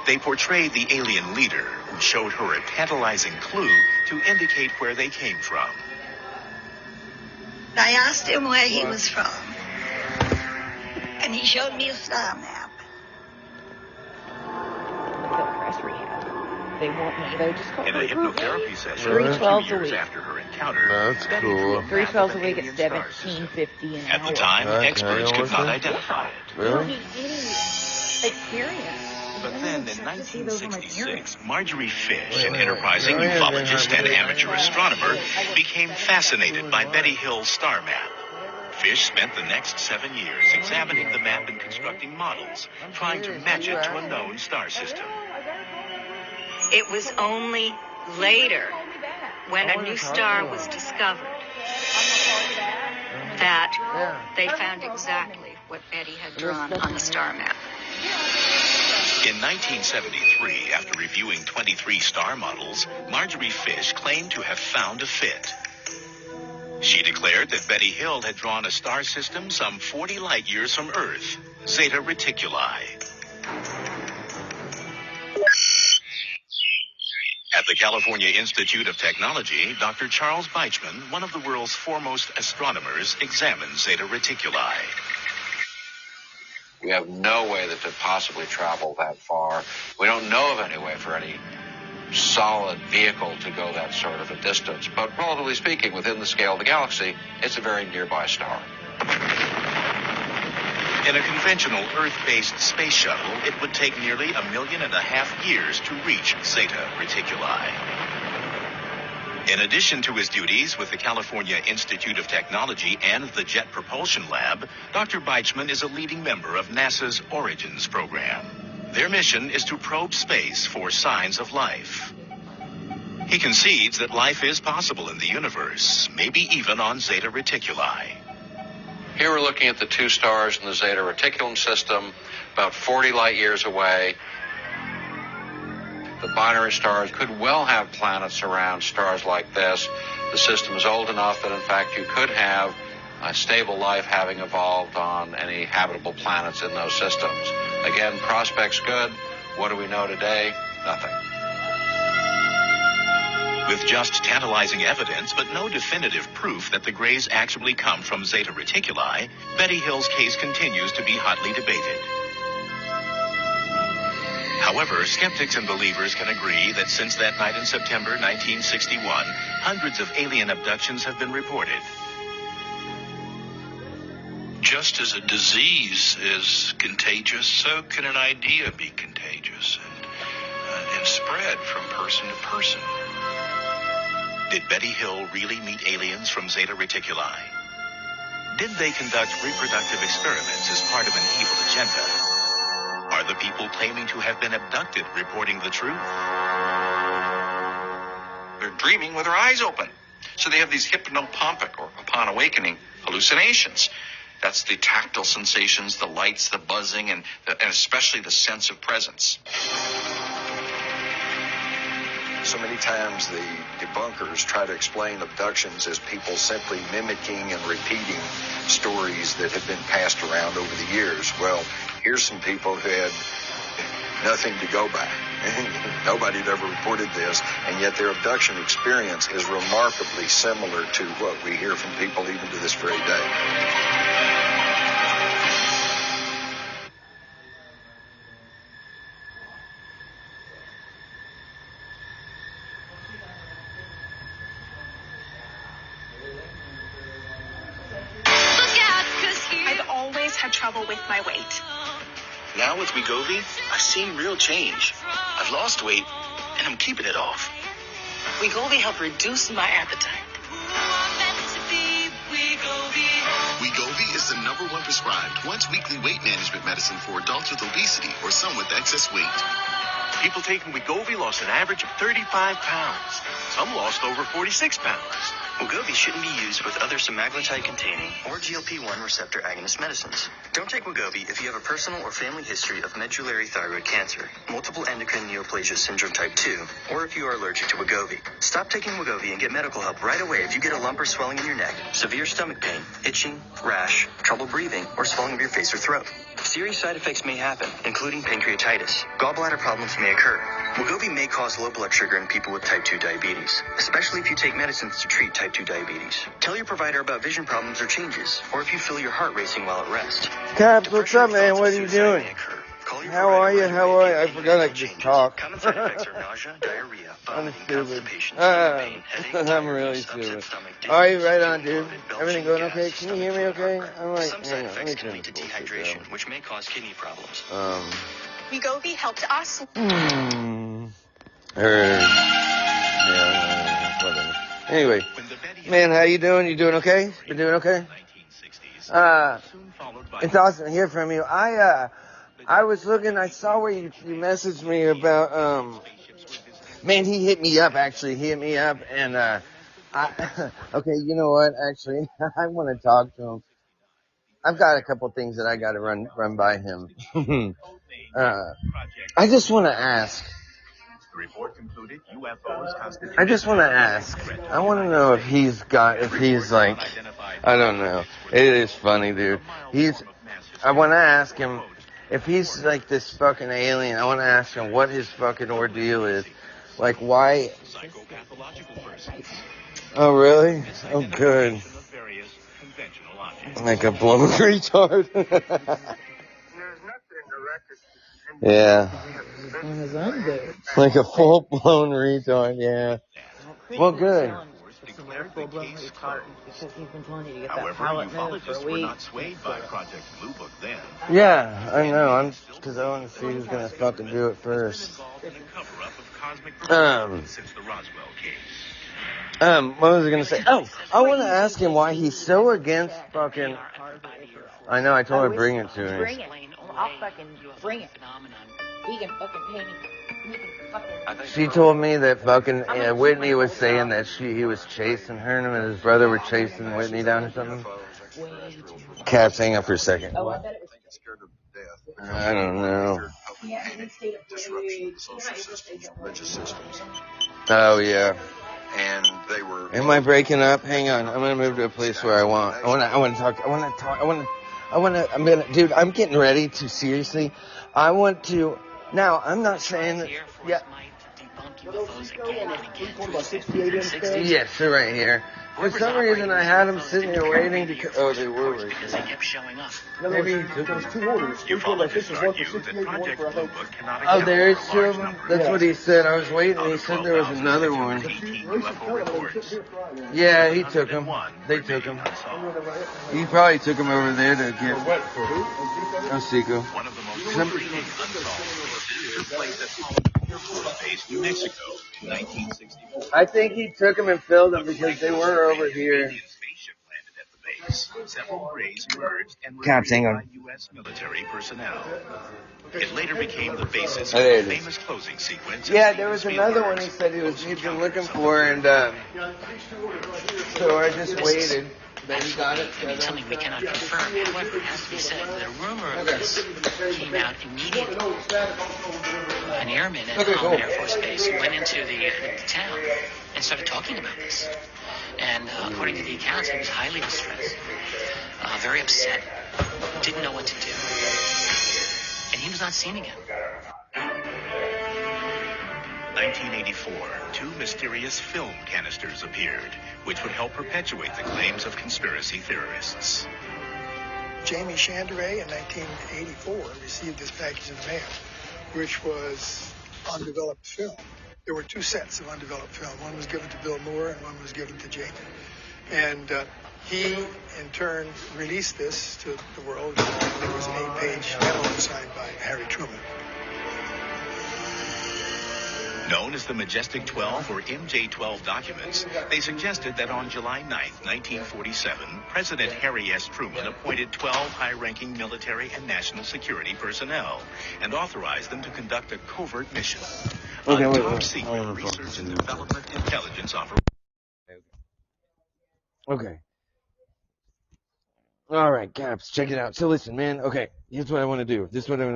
They portrayed the alien leader, who showed her a tantalizing clue to indicate where they came from. I asked him where he was from, and he showed me a star map. Press rehab. They won't know. They just call In a hypnotherapy session, 312 2 years a week. after her encounter, That's Betty cool. drew a map 312 of a an week at alien star system. $17.50 an hour. At the time, Okay, experts could not listen. identify it. You don't Really? need any experience. But then in 1966, Marjorie Fish, an Wait. enterprising Oh, yeah, ufologist yeah, and yeah. amateur astronomer, became fascinated by Betty Hill's star map. Fish spent the next 7 years examining the map and constructing models, trying to match it to a known star system. It was only later, when a new star was discovered, that they found exactly what Betty had drawn on the star map. In 1973, after reviewing 23 star models, Marjorie Fish claimed to have found a fit. She declared that Betty Hill had drawn a star system some 40 light years from Earth, Zeta Reticuli. At the California Institute of Technology, Dr. Charles Beichman, one of the world's foremost astronomers, examined Zeta Reticuli. We have no way that to possibly travel that far. We don't know of any way for any solid vehicle to go that sort of a distance. But relatively speaking, within the scale of the galaxy, it's a very nearby star. In a conventional Earth-based space shuttle, it would take nearly 1.5 million years to reach Zeta Reticuli. In addition to his duties with the California Institute of Technology and the Jet Propulsion Lab, Dr. Beichman is a leading member of NASA's Origins program. Their mission is to probe space for signs of life. He concedes that life is possible in the universe, maybe even on Zeta Reticuli. Here we're looking at the 2 stars in the Zeta Reticulum system, about 40 light years away. The binary stars could well have planets around stars like this. The system is old enough that, in fact, you could have a stable life having evolved on any habitable planets in those systems. Again, prospects good. What do we know today? Nothing. With just tantalizing evidence, but no definitive proof that the Greys actually come from Zeta Reticuli, Betty Hill's case continues to be hotly debated. However, skeptics and believers can agree that since that night in September 1961, hundreds of alien abductions have been reported. Just as a disease is contagious, so can an idea be contagious and spread from person to person. Did Betty Hill really meet aliens from Zeta Reticuli? Did they conduct reproductive experiments as part of an evil agenda? Are the people claiming to have been abducted reporting the truth? They're dreaming with their eyes open. So they have these hypnopompic, or upon awakening, hallucinations. That's the tactile sensations, the lights, the buzzing, and especially the sense of presence. So many times the debunkers try to explain abductions as people simply mimicking and repeating stories that have been passed around over the years. Well, here's some people who had nothing to go by. Nobody had ever reported this, and yet their abduction experience is remarkably similar to what we hear from people even to this very day. Had trouble with my weight. Now with Wegovy, I've seen real change. I've lost weight, and I'm keeping it off. Wegovy helped reduce my appetite. Wegovy is the #1 prescribed once-weekly weight management medicine for adults with obesity or some with excess weight. People taking Wegovy lost an average of 35 pounds. Some lost over 46 pounds. Wegovy shouldn't be used with other semaglutide-containing or GLP-1 receptor agonist medicines. Don't take Wegovy if you have a personal or family history of medullary thyroid cancer, multiple endocrine neoplasia syndrome type 2, or if you are allergic to Wegovy. Stop taking Wegovy and get medical help right away if you get a lump or swelling in your neck, severe stomach pain, itching, rash, trouble breathing, or swelling of your face or throat. Serious side effects may happen, including pancreatitis. Gallbladder problems may occur. Wegovy may cause low blood sugar in people with type 2 diabetes, especially if you take medicines to treat type 2 diabetes. Tell your provider about vision problems or changes, or if you feel your heart racing while at rest. Caps, what's up, man? What are you doing? How are you? I forgot I could just talk. Common side effects are nausea, diarrhea, I'm vomiting, stupid. constipation, stomach pain, headache, I'm really stupid. All right, right on, dude. Everything going okay? Can you hear me okay? I'm like, some side effects can lead to dehydration, which may cause kidney problems. Wegovy helped us. Yeah, whatever. Anyway, man, how you doing? You doing okay? You doing okay? It's awesome to hear from you. I was looking, I saw where you messaged me about, man, he hit me up, actually. He hit me up, and, okay, you know what, actually, I want to talk to him. I've got a couple things that I got to run by him. I just want to ask. I just want to ask. I want to know if he's like, I don't know. It is funny, dude. I want to ask him if he's like this fucking alien. I want to ask him what his fucking ordeal is. Like, why? Oh, really? Oh, good. Like a blown retard. Yeah. Like a full-blown retard, yeah. Well, good. Yeah, I know. Because I want to see who's going to fucking do it first. What was I going to say? Oh, I want to ask him why he's so against fucking... I know, I told her bring it to me. Bring it. I'll fucking bring it. He can fucking pay me. She told me that fucking Whitney was saying that he was chasing her and him and his brother were chasing Whitney down or something. Caps, hang up for a second. I don't know. Oh, yeah. and they were. Am I breaking up? Hang on. I'm gonna move to a place where I want to talk. Dude, I'm getting ready to seriously. I want to. Now, I'm not saying that. Yeah. Yes, they're right here. For some reason, I had them sitting here waiting to. Oh, they were right because they kept showing up. Maybe there's 2 orders. Ufologists argue that Project Blue Book cannot oh, account there's for 2 a of large them? number That's what he said. I was waiting. He said there was another one. UFO reports. Yeah, he took them. They took them. He probably took them over there to get. Oh, Seco. One of the most intriguing unsolved cases took place at Hollywood Air Force Base, New Mexico, in 1964. I think he took them and filled them because they were over here. Several grays emerged and were Caps, hang used on. by U.S. military personnel. It later became the basis Oh, of there the it is. famous closing sequence. Yeah, there was another one he said he'd been looking for, and so I just waited. Then he got it. Something we cannot confirm. However, it has to be said that a rumor of this came out immediately. An airman at Holloman Air Force Base went into the town and started talking about this. And according to the accounts, he was highly distressed, very upset, didn't know what to do. And he was not seen again. 1984, 2 mysterious film canisters appeared, which would help perpetuate the claims of conspiracy theorists. Jamie Chandray in 1984 received this package in the mail, which was undeveloped film. There were 2 sets of undeveloped film. One was given to Bill Moore and one was given to Jamie. And he, in turn, released this to the world. There was an 8-page memo signed by Harry Truman. Known as the Majestic 12 or MJ-12 documents, they suggested that on July 9, 1947, President Harry S. Truman appointed 12 high-ranking military and national security personnel and authorized them to conduct a covert mission. Top-secret research and development intelligence operation. Okay. All right, Caps, check it out. So listen, man. Okay, here's what I want to do. This is what I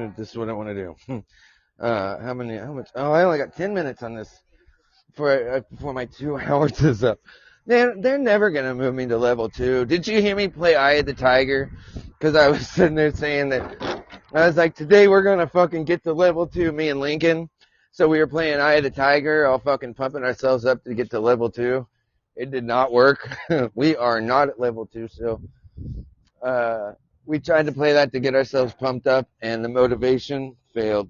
want to do. How much? Oh, I only got 10 minutes on this before my 2 hours is up. They're never going to move me to level 2. Did you hear me play Eye of the Tiger? Because I was sitting there saying that, I was like, today we're going to fucking get to level 2, me and Lincoln. So we were playing Eye of the Tiger, all fucking pumping ourselves up to get to level 2. It did not work. We are not at level 2 still. We tried to play that to get ourselves pumped up, and the motivation failed.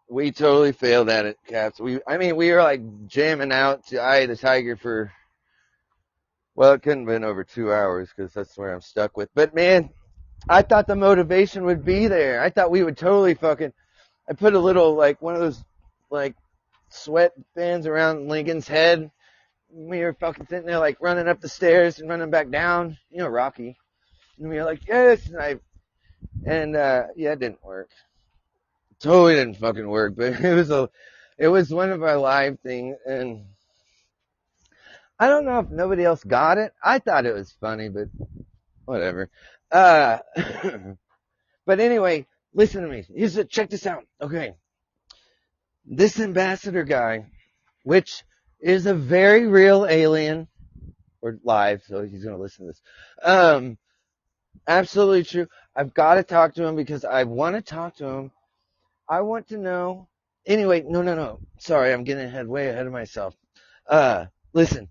We totally failed at it, Caps. We were like jamming out to Eye of the Tiger for, well, it couldn't have been over 2 hours because that's where I'm stuck with. But man, I thought the motivation would be there. I thought we would totally fucking, I put a little, like, one of those, like, sweat bands around Lincoln's head. We were fucking sitting there, like, running up the stairs and running back down. You know, Rocky. And we were like, yes. And yeah, it didn't work. Totally didn't fucking work, but it was one of our live things, and I don't know if nobody else got it. I thought it was funny, but whatever. But anyway, listen to me. Check this out. Okay. This ambassador guy, which is a very real alien, or live, so he's going to listen to this. Absolutely true. I've got to talk to him because I want to talk to him. I want to know. Anyway, no. Sorry, I'm getting way ahead of myself. Listen.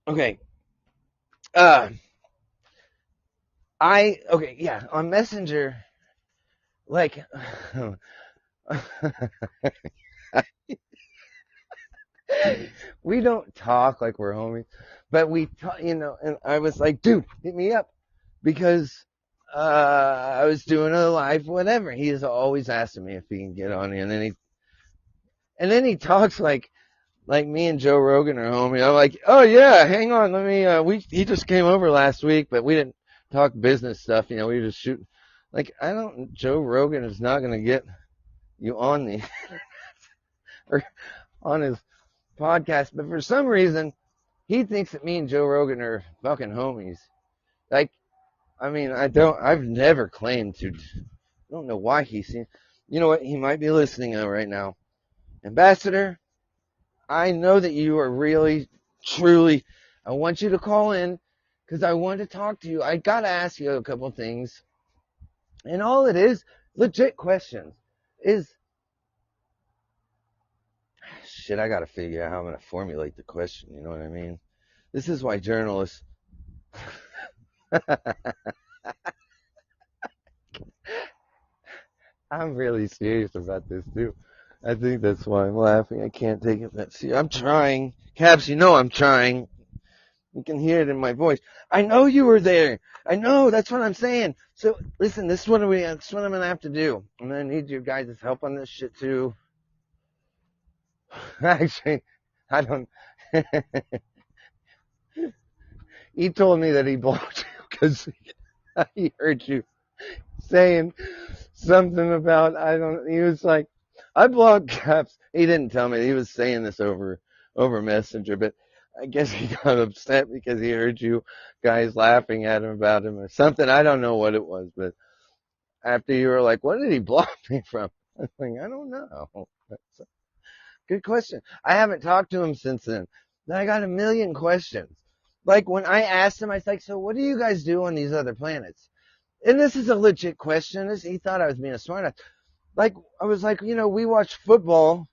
Okay. On Messenger, like, we don't talk like we're homies, but we talk, and I was like, dude, hit me up, because I was doing a live whatever. He is always asking me if he can get on, and then he talks like me and Joe Rogan are homie. I'm like, oh yeah, hang on, let me. He just came over last week, but we didn't talk business stuff. We were just shooting. Like, Joe Rogan is not gonna get you on the or on his podcast, but for some reason he thinks that me and Joe Rogan are fucking homies. Like, I've never claimed to. I don't know why he's seen. You know what? He might be listening right now. Ambassador, I know that you are really, truly, I want you to call in because I want to talk to you. I got to ask you a couple things. And all it is, legit questions, is, shit, I got to figure out how I'm going to formulate the question. You know what I mean? This is why journalists, I'm really serious about this too. I think that's why I'm laughing. I can't take it that serious. I'm trying. Cabs, you know I'm trying. You can hear it in my voice. I know you were there. I know. That's what I'm saying. So listen, this is what I'm going to have to do. I'm going to need your guys' help on this shit too. Actually, I don't. He told me that he blocked you because he heard you saying something about, he was like, I blocked Caps. He didn't tell me. He was saying this over Messenger, but I guess he got upset because he heard you guys laughing at him about him or something. I don't know what it was, but after you were like, what did he block me from? I was like, I don't know. That's a good question. I haven't talked to him since then. Then I got a million questions. Like when I asked him, I was like, so what do you guys do on these other planets? And this is a legit question. He thought I was being a smartass. Like, I was like, we watch football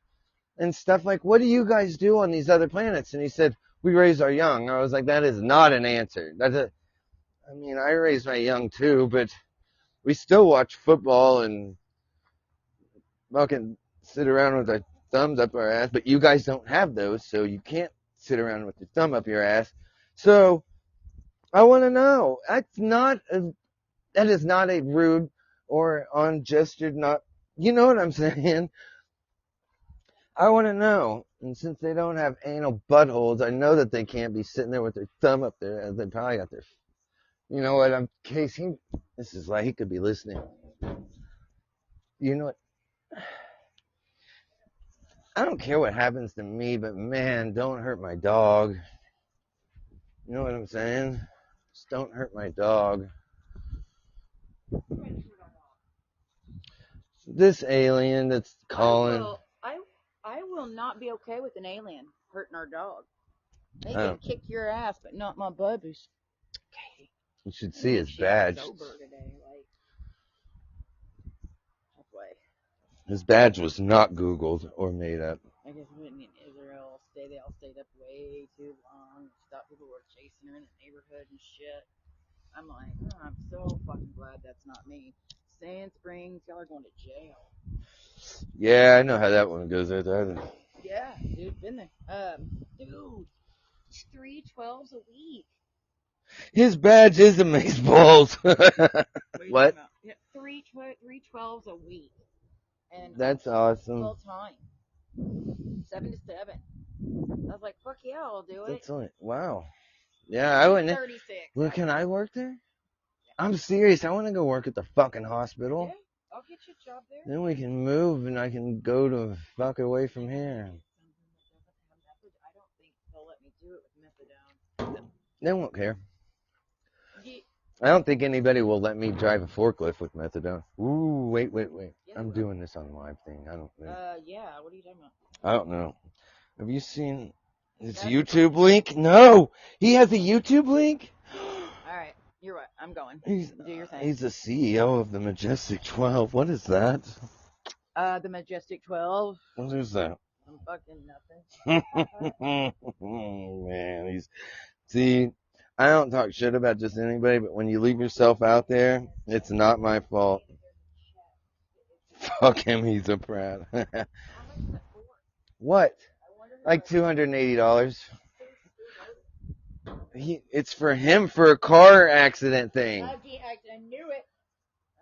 and stuff. Like, what do you guys do on these other planets? And he said, we raise our young. I was like, that is not an answer. I raise my young too, but we still watch football and fucking sit around with our thumbs up our ass. But you guys don't have those, so you can't sit around with your thumb up your ass. So I want to know. That is not a rude or ungestured, you know what I'm saying? I want to know. And since they don't have anal buttholes, I know that they can't be sitting there with their thumb up there. They probably got their, you know what, this is like he could be listening. You know what? I don't care what happens to me, but man, don't hurt my dog. You know what I'm saying? Just don't hurt my dog. This alien that's calling. I will not be okay with an alien hurting our dog. They can kick your ass, but not my bubbies. Okay. You should see his badge. His badge was not Googled or made up. I guess we went in Israel. They all stayed up way too long. Thought people were chasing her in the neighborhood and shit. I'm like, I'm so fucking glad that's not me. Sand Springs, y'all are going to jail. Yeah, I know how that one goes. There. Yeah, dude, been there. Dude, it's 3 12s a week. His badge is amazeballs. What? Yeah, 3 12s a week. And that's awesome. Full time. 7 to 7. I was like, fuck yeah, I'll do it. That's like, wow. Yeah, I wouldn't. 36. Well, can I work there? Yeah. I'm serious. I want to go work at the fucking hospital. Yeah, I'll get you a job there. Then we can move and I can go to fuck away from here. I don't think they'll let me do it with methadone. They won't care. I don't think anybody will let me drive a forklift with methadone. Ooh, wait. Yeah, I'm doing this on live thing. I don't know. Yeah, what are you talking about? I don't know. Have you seen his YouTube link? No! He has a YouTube link? Alright, you're right. I'm going. Do your thing. He's the CEO of the Majestic 12. What is that? The Majestic 12. What is that? I'm fucking nothing. Man, see, I don't talk shit about just anybody, but when you leave yourself out there, it's not my fault. Fuck him, he's a prat. What? Like $280. It's for him for a car accident thing. I knew it.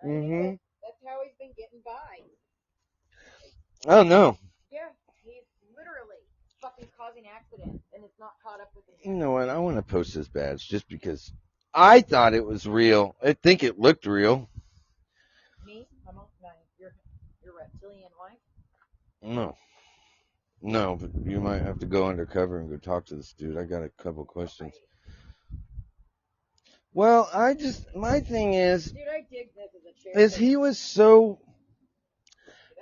Mm-hmm. That's how he's been getting by. Oh, no. Yeah, he's literally fucking causing accidents, and it's not caught up with his. You know what? I want to post this badge just because I thought it was real. I think it looked real. Me? Your reptilian wife? No, but you might have to go undercover and go talk to this dude. I got a couple questions. Well, my thing is, dude, I dig this as a he was so.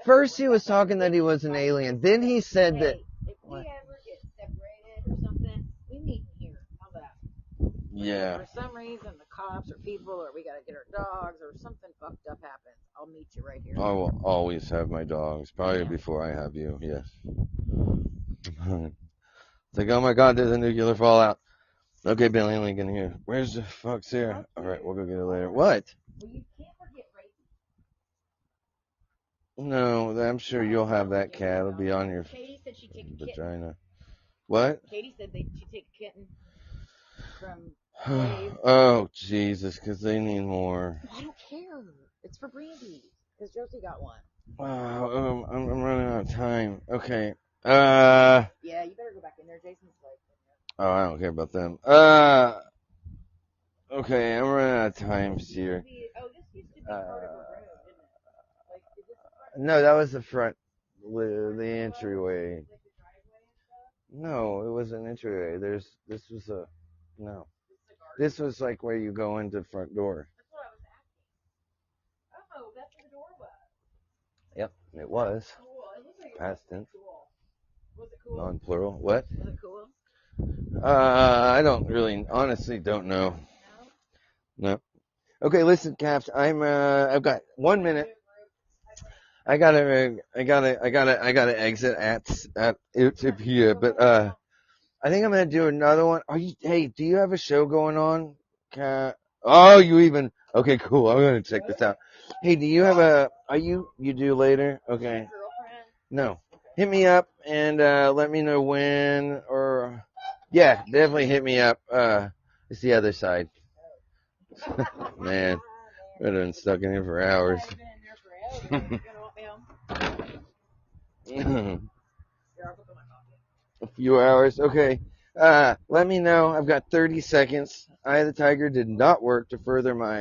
First, he was talking that he was an alien. Then he said that. If we ever Yeah. For some reason, the cops or people, or we gotta get our dogs, or something fucked up happens, I'll meet you right here. I will always have my dogs, probably before I have you, yes. It's like, oh my god, there's a nuclear fallout. Okay, Billy Lincoln here. Where's the fuck Sarah? Alright, we'll go get her later. What? Well, you can't forget Reiki. No, I'm sure you'll have that cat. It'll be on your Katie said she'd take a kitten. vagina. What? Katie said she'd take a kitten from Oh, Jesus, because they need more. I don't care. It's for Brandy. Because Josie got one. Wow, I'm running out of time. Okay. Yeah, you better go back in there. Jason's like in there. Oh, I don't care about them. Okay, I'm running out of time here. Oh, this used to be part of a room, didn't it? Like, is this the front? No, that was the front, the entryway. No, it was an entryway. This was This was like where you go into the front door. That's what I was asking. Oh, that's where the door was. Yep, it was. Cool. It looks like Past tense. cool. Was it cool? Non-plural. What? Was it cool? I don't really, honestly, don't know. No. Okay, listen, Caps. I've got 1 minute. I gotta exit at here, but I think I'm gonna do another one. Hey, do you have a show going on? Okay, cool. I'm gonna check this out. Hey, do you have you do later? Okay. No. Hit me up and let me know when, or yeah, definitely hit me up. It's the other side. Man, I've been stuck in here for hours. A few hours. Okay. Let me know. I've got 30 seconds. Eye of the Tiger did not work to further my